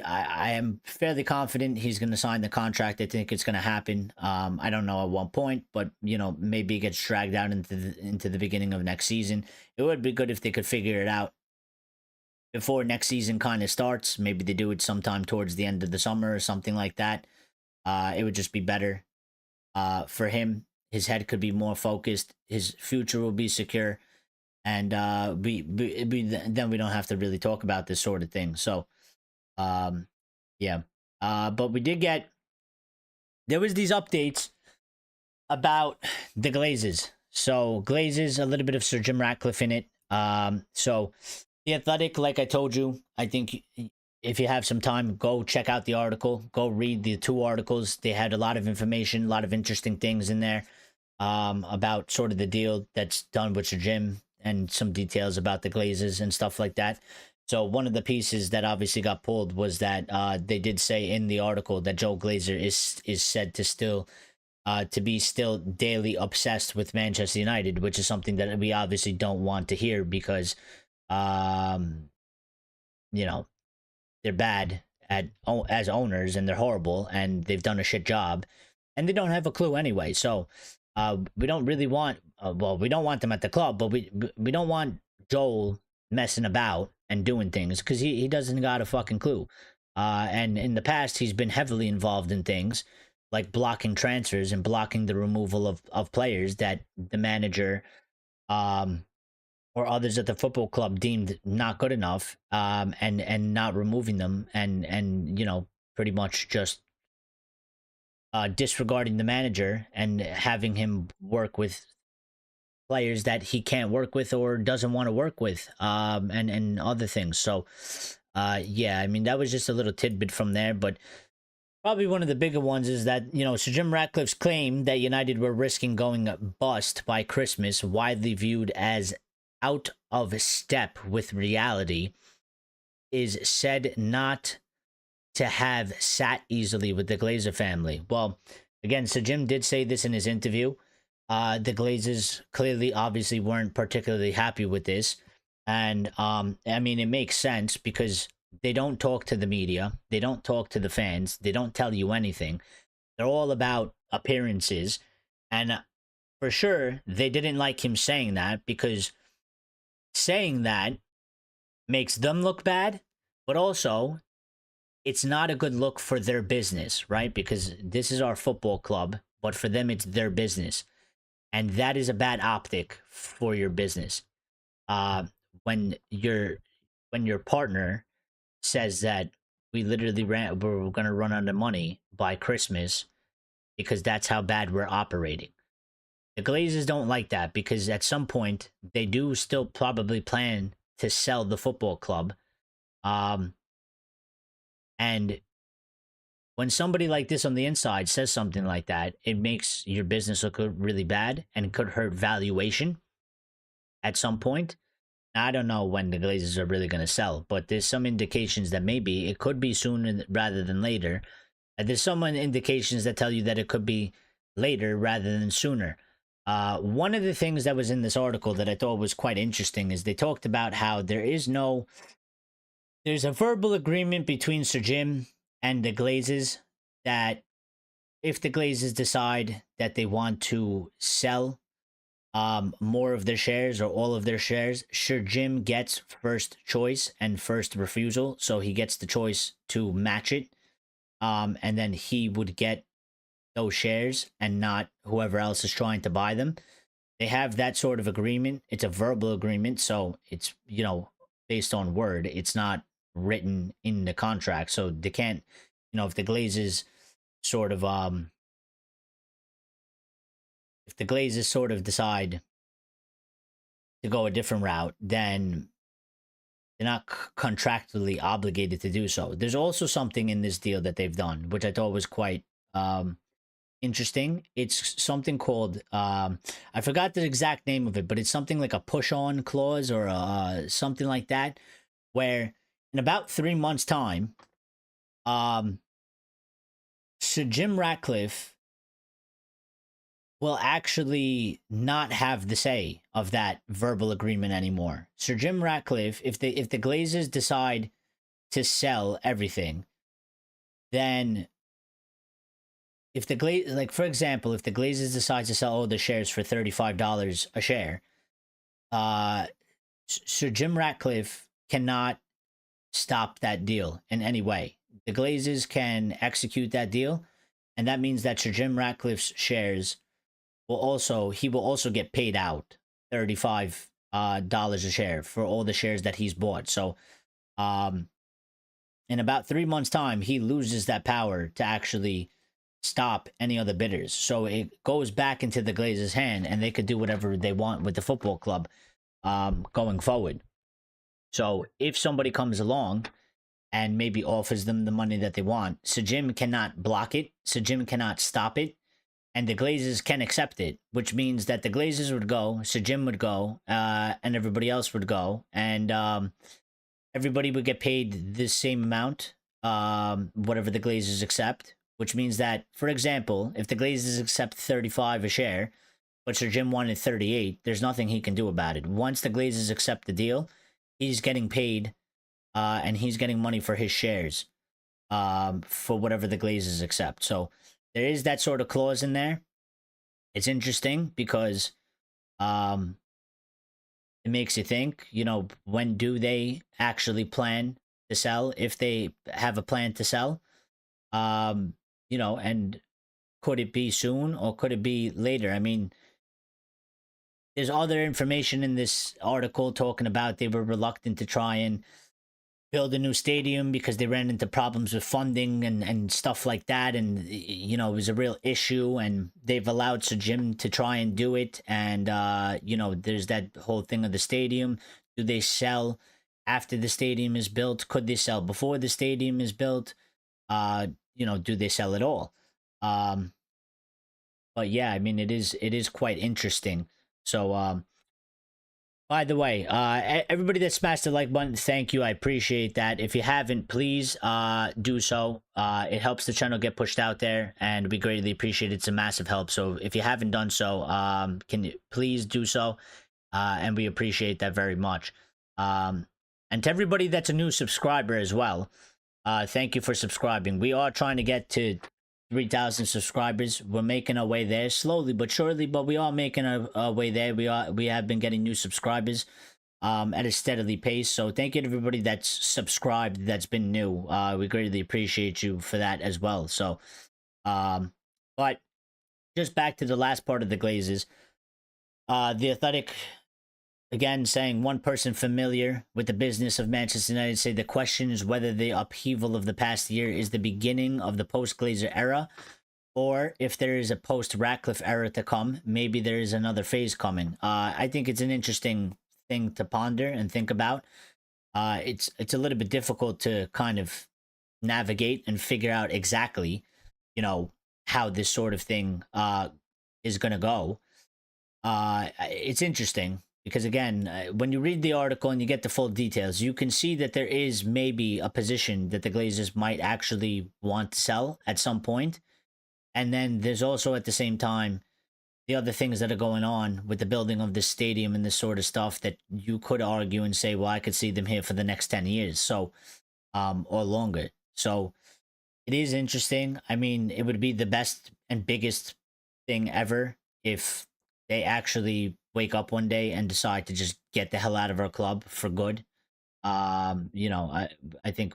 am fairly confident he's going to sign the contract. I think it's going to happen. I don't know at what point, but maybe it gets dragged out into the beginning of next season. It would be good if they could figure it out before next season kind of starts. Maybe they do it sometime towards the end of the summer or something like that. It would just be better for him. His head could be more focused. His future will be secure, and then we don't have to really talk about this sort of thing. So, yeah. But we did get, there was these updates about the Glazers. So Glazers, a little bit of Sir Jim Ratcliffe in it. So The Athletic, like I told you, I think if you have some time, go check out the article. Go read the 2 articles. They had a lot of information, a lot of interesting things in there about sort of the deal that's done with Sir Jim and some details about the Glazers and stuff like that. So one of the pieces that obviously got pulled was that they did say in the article that Joe Glazer is said to still be still daily obsessed with Manchester United, which is something that we obviously don't want to hear because, you know, they're bad as owners and they're horrible and they've done a shit job and they don't have a clue anyway. So we don't really want, we don't want them at the club, but we don't want Joel messing about and doing things because he doesn't got a fucking clue. And in the past, he's been heavily involved in things like blocking transfers and blocking the removal of players that the manager or others at the football club deemed not good enough, and not removing them and you know, pretty much just disregarding the manager and having him work with players that he can't work with or doesn't want to work with, and other things. So yeah, I mean, that was just a little tidbit from there, but probably one of the bigger ones is that, you know, Sir Jim Ratcliffe's claim that United were risking going bust by Christmas, widely viewed as out of step with reality, is said not to have sat easily with the Glazer family. Well, again, Sir Jim did say this in his interview. The Glazers clearly, obviously, weren't particularly happy with this. And, I mean, it makes sense because they don't talk to the media. They don't talk to the fans. They don't tell you anything. They're all about appearances. And for sure, they didn't like him saying that because saying that makes them look bad, but also it's not a good look for their business, right? Because this is our football club, but for them, it's their business. And that is a bad optic for your business. When your partner says that we're going to run out of money by Christmas because that's how bad we're operating. The Glazers don't like that because at some point they do still probably plan to sell the football club. And when somebody like this on the inside says something like that, it makes your business look really bad and it could hurt valuation at some point. I don't know when the Glazers are really going to sell, but there's some indications that maybe it could be sooner rather than later. There's some indications that tell you that it could be later rather than sooner. One of the things that was in this article that I thought was quite interesting is they talked about how there's a verbal agreement between Sir Jim and the Glazers that if the Glazers decide that they want to sell more of their shares or all of their shares, Sir Jim gets first choice and first refusal. So he gets the choice to match it. And then he would get those shares and not whoever else is trying to buy them. They have that sort of agreement. It's a verbal agreement. So it's, you know, based on word. It's not written in the contract. So they can't, you know, if the Glazers sort of, decide to go a different route, then they're not contractually obligated to do so. There's also something in this deal that they've done, which I thought was quite interesting. It's something called, I forgot the exact name of it, but it's something like a push-on clause or something like that, where in about 3 months' time, Sir Jim Ratcliffe will actually not have the say of that verbal agreement anymore. Sir Jim Ratcliffe, if the Glazers decide to sell everything, then if the like for example, if the Glazers decide to sell all the shares for $35 a share, Sir Jim Ratcliffe cannot stop that deal in any way. The Glazers can execute that deal, and that means that Sir Jim Ratcliffe's shares he will also get paid out $35 a share for all the shares that he's bought. So um in about 3 months time he loses that power to actually stop any other bidders. So it goes back into the Glazers' hand, and they could do whatever they want with the football club going forward. So if somebody comes along and maybe offers them the money that they want, Sir Jim cannot block it, Sir Jim cannot stop it, and the Glazers can accept it, which means that the Glazers would go, Sir Jim would go, and everybody else would go, and everybody would get paid the same amount, whatever the Glazers accept, which means that, for example, if the Glazers accept 35 a share, but Sir Jim wanted 38, there's nothing he can do about it. Once the Glazers accept the deal, he's getting paid, and he's getting money for his shares, for whatever the Glazers accept. So there is that sort of clause in there. It's interesting because it makes you think, when do they actually plan to sell, if they have a plan to sell? And could it be soon or could it be later? I mean, there's other information in this article talking about they were reluctant to try and build a new stadium because they ran into problems with funding and stuff like that, and it was a real issue, and they've allowed Sir Jim to try and do it. And there's that whole thing of the stadium. Do they sell after the stadium is built? Could they sell before the stadium is built? Do they sell at all? But yeah, I mean, it is quite interesting. So by the way, everybody that smashed the like button, thank you. I appreciate that. If you haven't, please do so. It helps the channel get pushed out there, and we greatly appreciate it. It's a massive help. So if you haven't done so, can you please do so? And we appreciate that very much. And to everybody that's a new subscriber as well, thank you for subscribing. We are trying to get to 3,000 subscribers. We're making our way there slowly but surely, but we are making our way there. We have been getting new subscribers at a steadily pace. So thank you to everybody that's subscribed, that's been new. We greatly appreciate you for that as well. So but just back to the last part of the Glazers. The Athletic, again, saying one person familiar with the business of Manchester United say the question is whether the upheaval of the past year is the beginning of the post-Glazer era, or if there is a post-Ratcliffe era to come. Maybe there is another phase coming. I think it's an interesting thing to ponder and think about. It's a little bit difficult to kind of navigate and figure out exactly, how this sort of thing is going to go. It's interesting. Because again, when you read the article and you get the full details, you can see that there is maybe a position that the Glazers might actually want to sell at some point. And then there's also at the same time the other things that are going on with the building of this stadium and this sort of stuff that you could argue and say, well, I could see them here for the next 10 years. So, or longer. So it is interesting. I mean, it would be the best and biggest thing ever if they actually wake up one day and decide to just get the hell out of our club for good. I think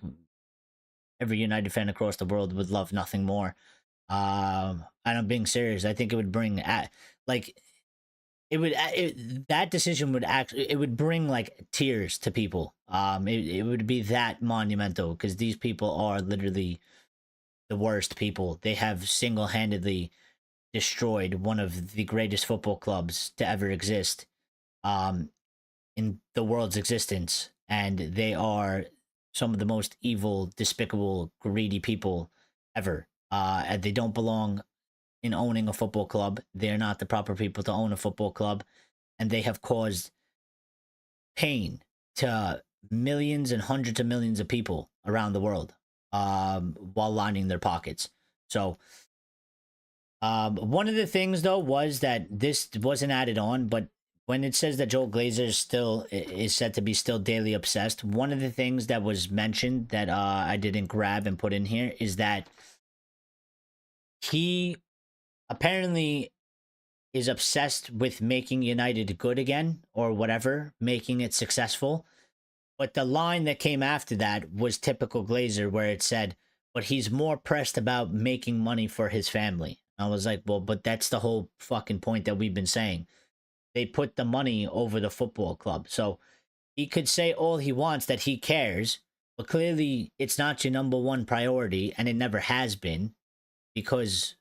every United fan across the world would love nothing more. And I'm being serious. I think it would bring that decision would it would bring like tears to people. It would be that monumental because these people are literally the worst people. They have single-handedly destroyed one of the greatest football clubs to ever exist in the world's existence, and they are some of the most evil, despicable, greedy people ever. And they don't belong in owning a football club. They're not the proper people to own a football club, and they have caused pain to millions and hundreds of millions of people around the world while lining their pockets. So one of the things though was that this wasn't added on, but when it says that Joel Glazer is said to be still daily obsessed, one of the things that was mentioned that I didn't grab and put in here is that he apparently is obsessed with making United good again or whatever, making it successful. But the line that came after that was typical Glazer, where it said, but he's more pressed about making money for his family. I was like, well, but that's the whole fucking point that we've been saying. They put the money over the football club. So he could say all he wants that he cares, but clearly it's not your number one priority, and it never has been because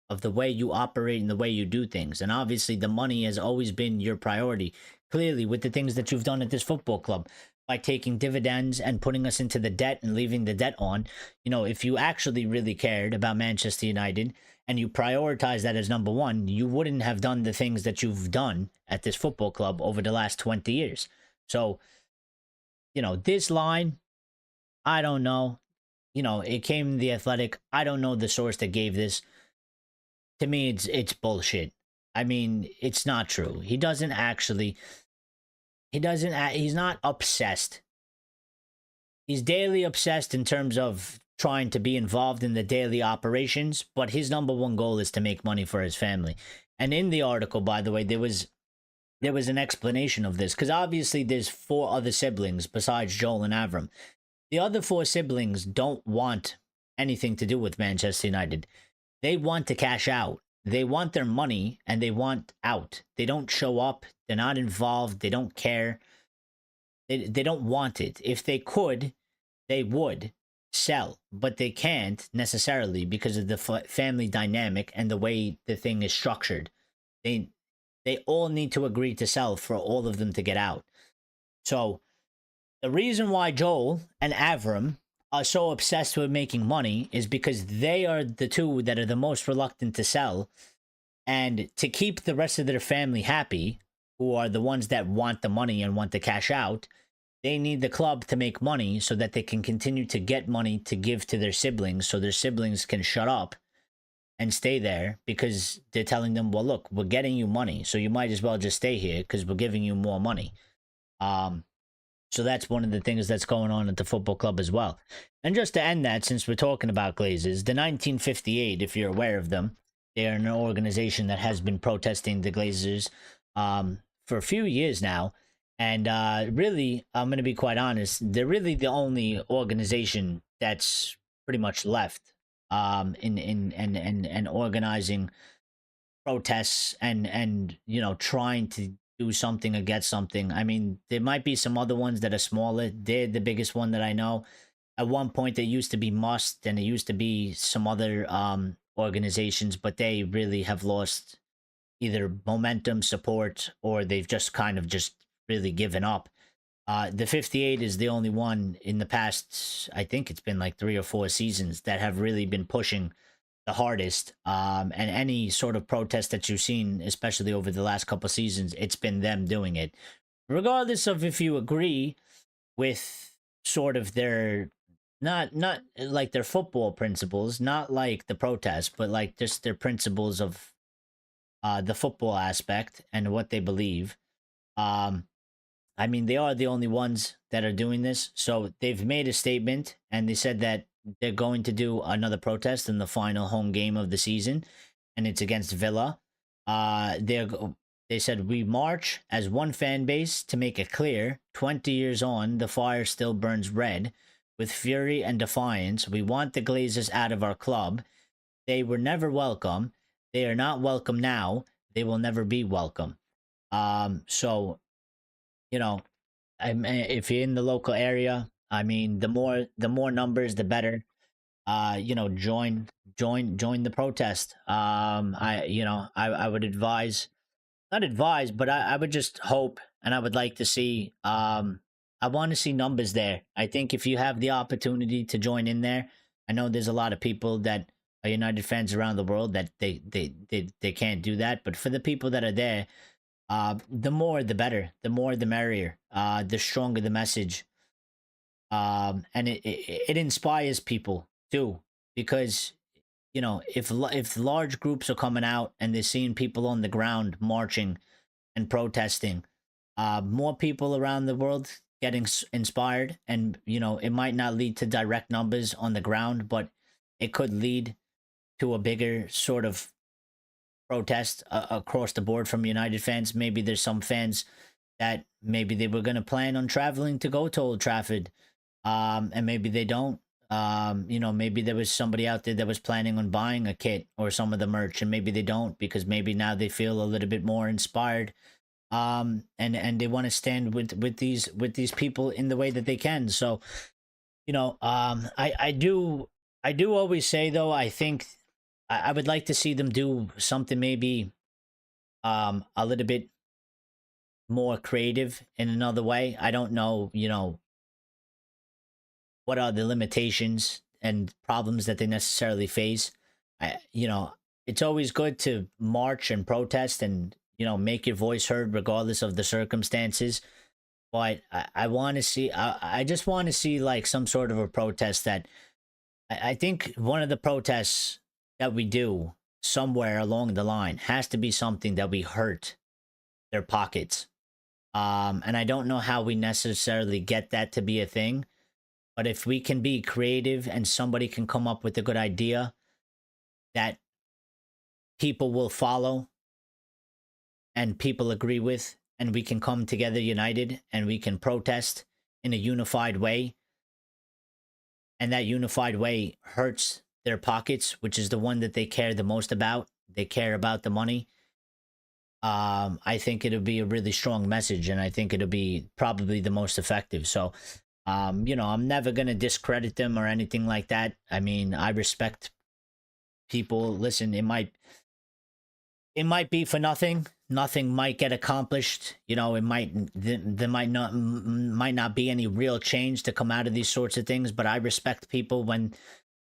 of the way you operate and the way you do things. And obviously, the money has always been your priority. Clearly, with the things that you've done at this football club, by taking dividends and putting us into the debt and leaving the debt on, if you actually really cared about Manchester United and you prioritize that as number one, you wouldn't have done the things that you've done at this football club over the last 20 years. So, this line, I don't know. It came in The Athletic. I don't know the source that gave this. To me, it's bullshit. I mean, it's not true. He's not obsessed. He's daily obsessed in terms of trying to be involved in the daily operations, but his number one goal is to make money for his family. And in the article, by the way, there was an explanation of this, because obviously there's 4 other siblings besides Joel and Avram. The other 4 siblings don't want anything to do with Manchester United. They want to cash out. They want their money and they want out. They don't show up. They're not involved. They don't care. They don't want it. If they could, they would sell, but they can't necessarily because of the family dynamic and the way the thing is structured. They all need to agree to sell for all of them to get out. So the reason why Joel and Avram are so obsessed with making money is because they are the 2 that are the most reluctant to sell, and to keep the rest of their family happy, who are the ones that want the money and want to cash out, they need the club to make money so that they can continue to get money to give to their siblings, so their siblings can shut up and stay there, because they're telling them, well, look, we're getting you money, so you might as well just stay here because we're giving you more money. So that's one of the things that's going on at the football club as well. And just to end that, since we're talking about Glazers, the 1958, if you're aware of them, they are an organization that has been protesting the Glazers for a few years now. And really, I'm going to be quite honest, they're really the only organization that's pretty much left in organizing protests and trying to do something or get something. I mean, there might be some other ones that are smaller. They're the biggest one that I know. At one point, there used to be Must, and there used to be some other organizations, but they really have lost either momentum, support, or they've just kind of just really given up. The 58 is the only one in the past, I think it's been like 3 or 4 seasons, that have really been pushing the hardest. And any sort of protest that you've seen, especially over the last couple seasons, it's been them doing it. Regardless of if you agree with sort of their not like their football principles, not like the protest, but like just their principles of the football aspect and what they believe. I mean, they are the only ones that are doing this. So they've made a statement and they said that they're going to do another protest in the final home game of the season, and it's against Villa. They said, we march as one fan base to make it clear, 20 years on, the fire still burns red. With fury and defiance, we want the Glazers out of our club. They were never welcome. They are not welcome now. They will never be welcome. So, if you're in the local area, I mean, the more numbers, the better. Join the protest. I would advise, not advise, but I would just hope, and I would like to see. I want to see numbers there. I think if you have the opportunity to join in there, I know there's a lot of people that are United fans around the world that they can't do that, but for the people that are there, the more the better, the more the merrier, the stronger the message, and it inspires people too, because if large groups are coming out and they're seeing people on the ground marching and protesting, more people around the world getting inspired, and it might not lead to direct numbers on the ground, but it could lead to a bigger sort of protest across the board from United fans. Maybe there's some fans that maybe they were going to plan on traveling to go to Old Trafford, and maybe they don't. You know, maybe there was somebody out there that was planning on buying a kit or some of the merch, and maybe they don't because maybe now they feel a little bit more inspired, and they want to stand with these people in the way that they can. So, you know, I do always say though, I think I would like to see them do something maybe a little bit more creative in another way. I don't know, you know, what are the limitations and problems that they necessarily face. You know, it's always good to march and protest and, you know, make your voice heard regardless of the circumstances. But I want to see, I just want to see like some sort of a protest that I think one of the protests that we do somewhere along the line has to be something that we hurt their pockets. And I don't know how we necessarily get that to be a thing, but if we can be creative and somebody can come up with a good idea that people will follow and people agree with, and we can come together united and we can protest in a unified way, and that unified way hurts their pockets, which is the one that they care the most about. They care about the money. I think it'll be a really strong message, and I think it'll be probably the most effective. So, you know, I'm never gonna discredit them or anything like that. I mean, I respect people. Listen, it might be for nothing. Nothing might get accomplished. You know, it might there might not be any real change to come out of these sorts of things. But I respect people when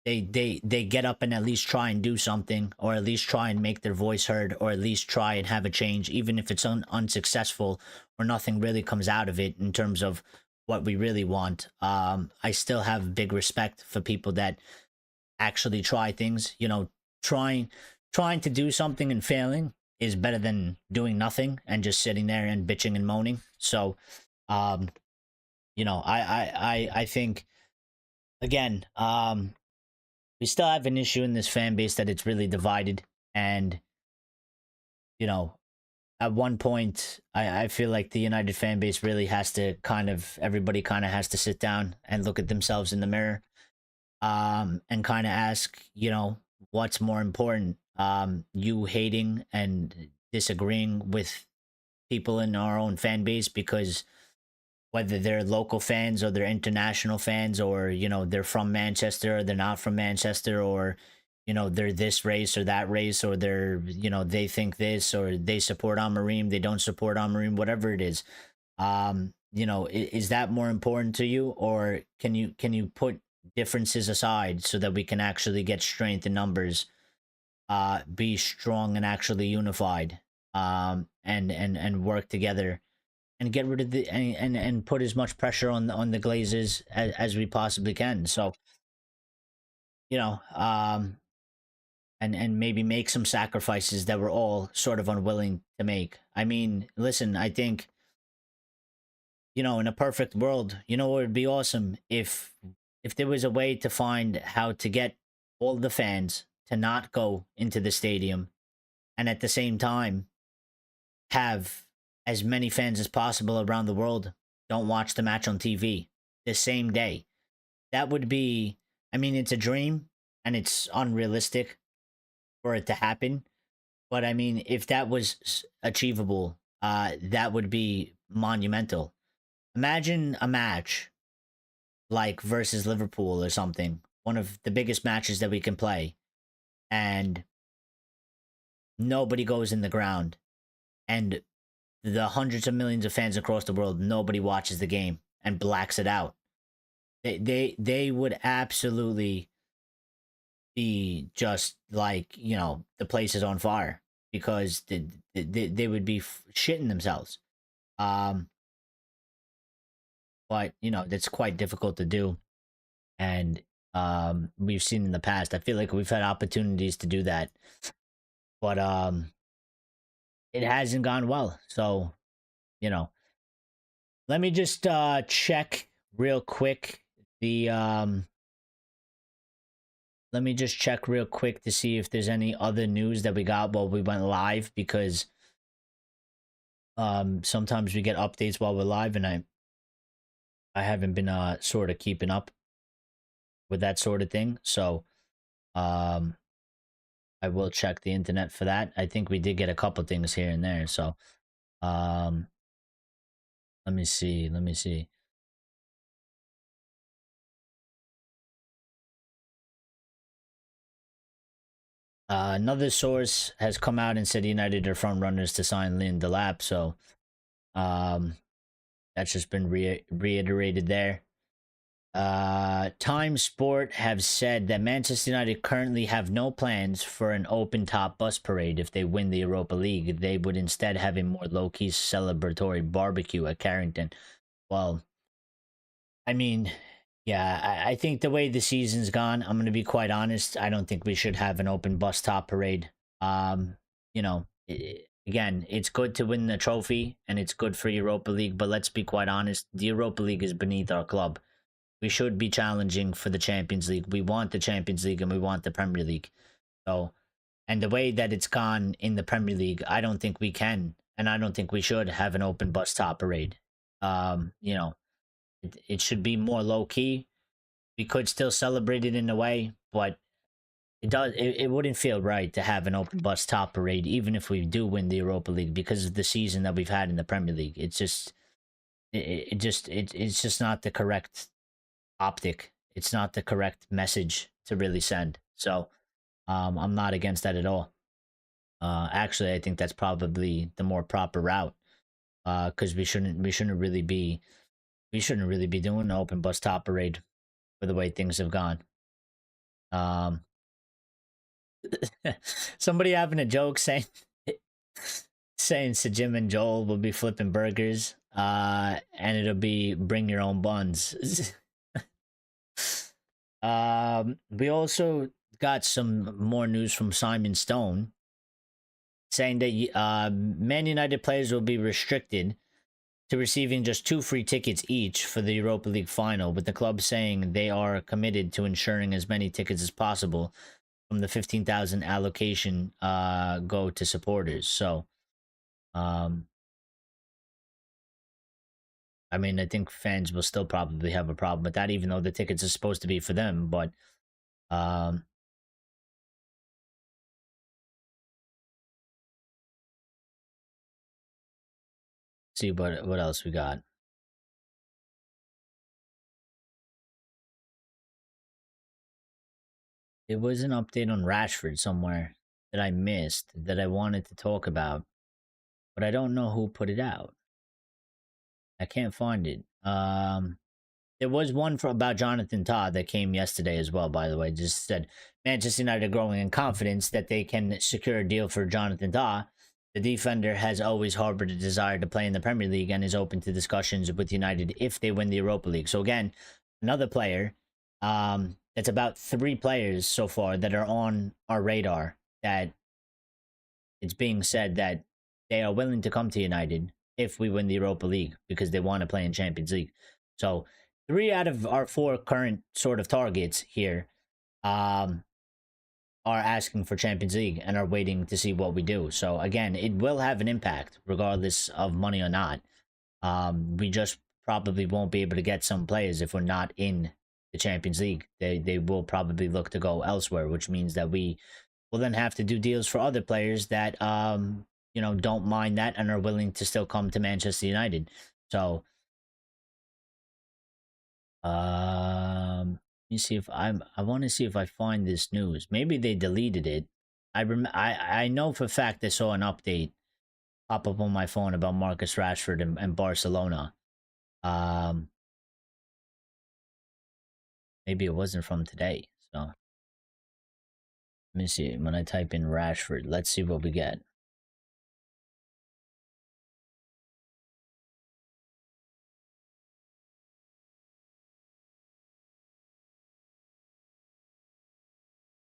they get up and at least try and do something, or at least try and make their voice heard, or at least try and have a change, even if it's unsuccessful or nothing really comes out of it in terms of what we really want. I still have big respect for people that actually try things. You know, trying to do something and failing is better than doing nothing and just sitting there and bitching and moaning. So, um, you know, I think again, we still have an issue in this fan base that it's really divided, and you know, at one point, I feel like the United fan base really has to everybody kind of has to sit down and look at themselves in the mirror, and kind of ask, you know, what's more important, you hating and disagreeing with people in our own fan base because whether they're local fans or they're international fans, or you know, they're from Manchester or they're not from Manchester, or you know, they're this race or that race, or they're, you know, they think this, or they support Amorim, they don't support Amorim, whatever it is. You know, is that more important to you, or can you put differences aside so that we can actually get strength in numbers, be strong and actually unified, and work together and get rid of the and put as much pressure on the Glazers as we possibly can. So, you know, and maybe make some sacrifices that we're all sort of unwilling to make. I mean, listen, I think, you know, in a perfect world, you know, it would be awesome if there was a way to find how to get all the fans to not go into the stadium, and at the same time have as many fans as possible around the world don't watch the match on TV the same day. That would be, I mean, it's a dream and it's unrealistic for it to happen. But I mean, if that was achievable, that would be monumental. Imagine a match like versus Liverpool or something, one of the biggest matches that we can play, and nobody goes in the ground, and the hundreds of millions of fans across the world, nobody watches the game and blacks it out. They would absolutely be just like, you know, the place is on fire because they would be shitting themselves. Um, but you know, that's quite difficult to do, and we've seen in the past. I feel like we've had opportunities to do that, but it hasn't gone well. So, you know, let me just check real quick the let me just check real quick to see if there's any other news that we got while we went live, because Sometimes we get updates while we're live, and I haven't been sort of keeping up with that sort of thing. So um, I will check the internet for that. I think we did get a couple things here and there. So um, let me see. Let me see. Another source has come out and said United are front runners to sign Liam Delap. So um, that's just been reiterated there. Time Sport have said that Manchester United currently have no plans for an open top bus parade if they win the Europa League. They would instead have a more low key celebratory barbecue at Carrington. Well, I mean, yeah, I think the way the season's gone, I'm going to be quite honest. I don't think we should have an open bus top parade. You know, again, it's good to win the trophy and it's good for Europa League, but let's be quite honest. The Europa League is beneath our club. We should be challenging for the Champions League. We want the Champions League and we want the Premier League. So, and the way that it's gone in the Premier League, I don't think we can, and I don't think we should have an open bus top parade. You know, it should be more low key. We could still celebrate it in a way, but it wouldn't feel right to have an open bus top parade, even if we do win the Europa League, because of the season that we've had in the Premier League. It's just it's just not the correct optic. It's not the correct message to really send. So I'm not against that at all. Actually, I think that's probably the more proper route. Because we shouldn't really be doing an open bus top parade for the way things have gone. Um, somebody having a joke saying Sajim and Joel will be flipping burgers. And it'll be bring your own buns. We also got some more news from Simon Stone saying that Man United players will be restricted to receiving just 2 free tickets each for the Europa League final, with the club saying they are committed to ensuring as many tickets as possible from the 15,000 allocation go to supporters. So, I mean, I think fans will still probably have a problem with that, even though the tickets are supposed to be for them. But um, see what else we got. It was an update on Rashford somewhere that I missed that I wanted to talk about, but I don't know who put it out. I can't find it. There was one for about Jonathan Todd that came yesterday as well, by the way. Just said Manchester United growing in confidence that they can secure a deal for Jonathan Todd. The defender has always harbored a desire to play in the Premier League and is open to discussions with United if they win the Europa League. So again, another player. It's about 3 players so far that are on our radar that it's being said that they are willing to come to United if we win the Europa League because they want to play in Champions League. So 3 out of our 4 current sort of targets here um, are asking for Champions League and are waiting to see what we do. So again, it will have an impact regardless of money or not. We just probably won't be able to get some players if we're not in the Champions League. They will probably look to go elsewhere, which means that we will then have to do deals for other players that don't mind that and are willing to still come to Manchester United. So let me see if I want to see if I find this news. Maybe they deleted it. I know for a fact I saw an update pop up on my phone about Marcus Rashford and Barcelona. Um, Maybe it wasn't from today. So let me see. When I type in Rashford, let's see what we get.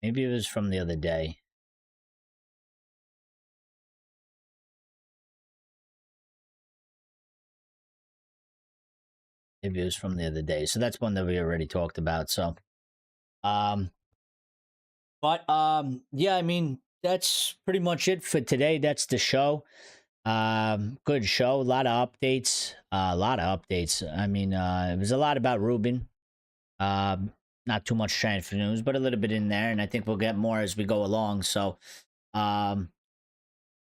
Maybe it was from the other day. Maybe it was from the other day. So that's one that we already talked about. So, um, but yeah, I mean that's pretty much it for today. That's the show. Good show. A lot of updates. A lot of updates. I mean, it was a lot about Ruben. Not too much transfer news, but a little bit in there, and I think we'll get more as we go along. So, um,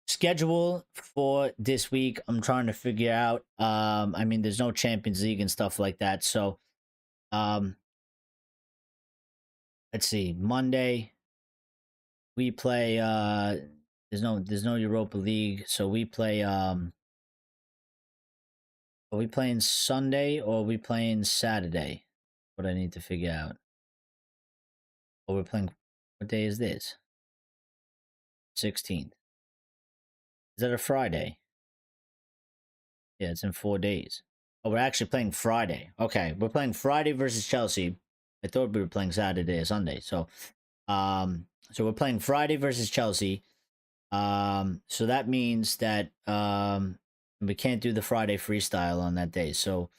schedule for this week, I'm trying to figure out. I mean, there's no Champions League and stuff like that. So, um, let's see. Monday we play. There's no Europa League, so we play. Are we playing Sunday or are we playing Saturday? What I need to figure out. Or we're playing. What day is this? 16th. Is that a Friday? Yeah, it's in 4 days. Oh, we're actually playing Friday. Okay, we're playing Friday versus Chelsea. I thought we were playing Saturday or Sunday. So we're playing Friday versus Chelsea. So that means that we can't do the Friday freestyle on that day. So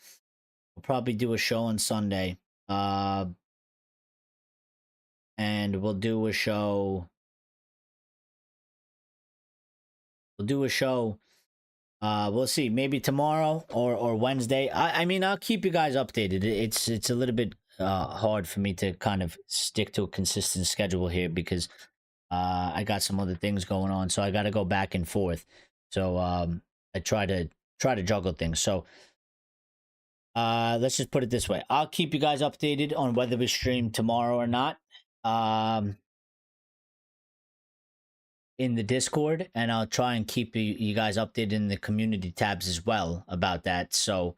we'll probably do a show on Sunday. And we'll do a show. We'll see, maybe tomorrow or Wednesday. I mean, I'll keep you guys updated. It's a little bit hard for me to kind of stick to a consistent schedule here because I got some other things going on, so I got to go back and forth. So I try to juggle things. So let's just put it this way: I'll keep you guys updated on whether we stream tomorrow or not. In the Discord, and I'll try and keep you guys updated in the community tabs as well about that. So,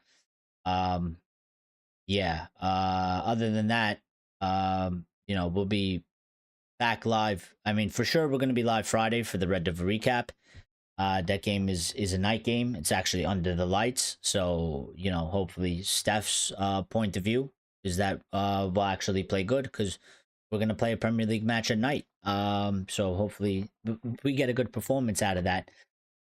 yeah. Other than that, we'll be back live. I mean, for sure, we're going to be live Friday for the Red Devil recap. That game is a night game. It's actually under the lights, so hopefully Steph's point of view is that we'll actually play good because we're going to play a Premier League match at night. So hopefully we get a good performance out of that.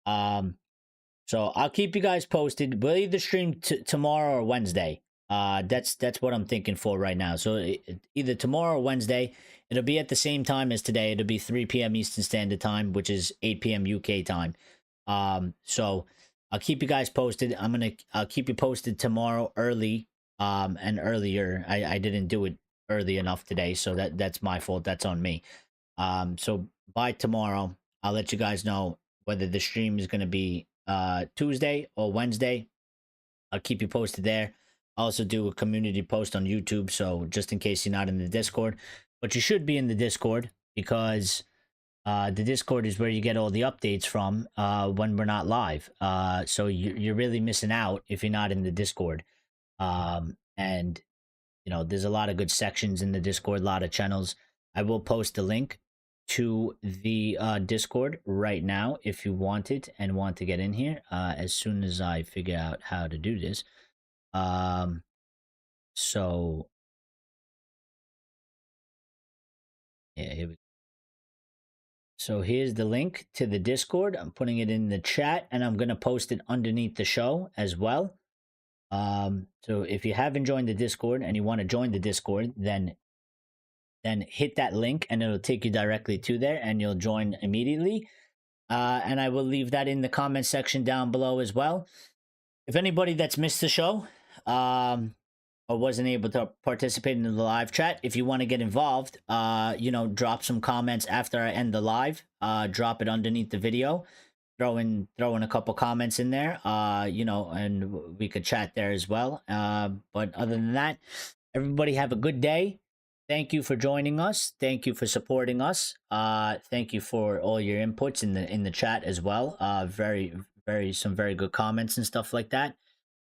So I'll keep you guys posted. We'll either stream tomorrow or Wednesday. That's what I'm thinking for right now. So either tomorrow or Wednesday. It'll be at the same time as today. It'll be 3 p.m. Eastern Standard Time, which is 8 p.m. UK time. So I'll keep you guys posted. I'll keep you posted tomorrow early, and earlier. I didn't do it early enough today, so that's my fault. That's on me. So by tomorrow, I'll let you guys know whether the stream is going to be Tuesday or Wednesday. I'll keep you posted there. I'll also do a community post on YouTube, so just in case you're not in the Discord. But you should be in the Discord because the Discord is where you get all the updates from when we're not live. So you're really missing out if you're not in the Discord. And there's a lot of good sections in the Discord, a lot of channels. I will post a link to the Discord right now if you want it and want to get in here as soon as I figure out how to do this. So yeah, here we go. So here's the link to the Discord. I'm putting it in the chat and I'm going to post it underneath the show as well. So if you haven't joined the Discord and you want to join the Discord, then hit that link and it'll take you directly to there and you'll join immediately. And I will leave that in the comment section down below as well. If anybody that's missed the show, or wasn't able to participate in the live chat, if you want to get involved, drop some comments after I end the live. Drop it underneath the video. Throw in a couple comments in there, and we could chat there as well. But other than that, everybody have a good day. Thank you for joining us. Thank you for supporting us. Thank you for all your inputs in the chat as well. Some very good comments and stuff like that.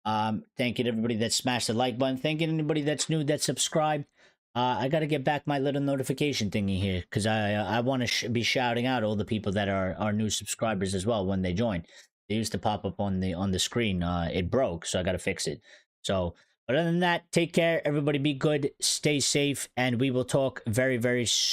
Thank you to everybody that smashed the like button. Thank you to anybody that's new that subscribed. I got to get back my little notification thingy here because I want to be shouting out all the people that are new subscribers as well when they join. They used to pop up on the screen. It broke, so I got to fix it. So, but other than that, take care. Everybody be good, stay safe, and we will talk very, very soon.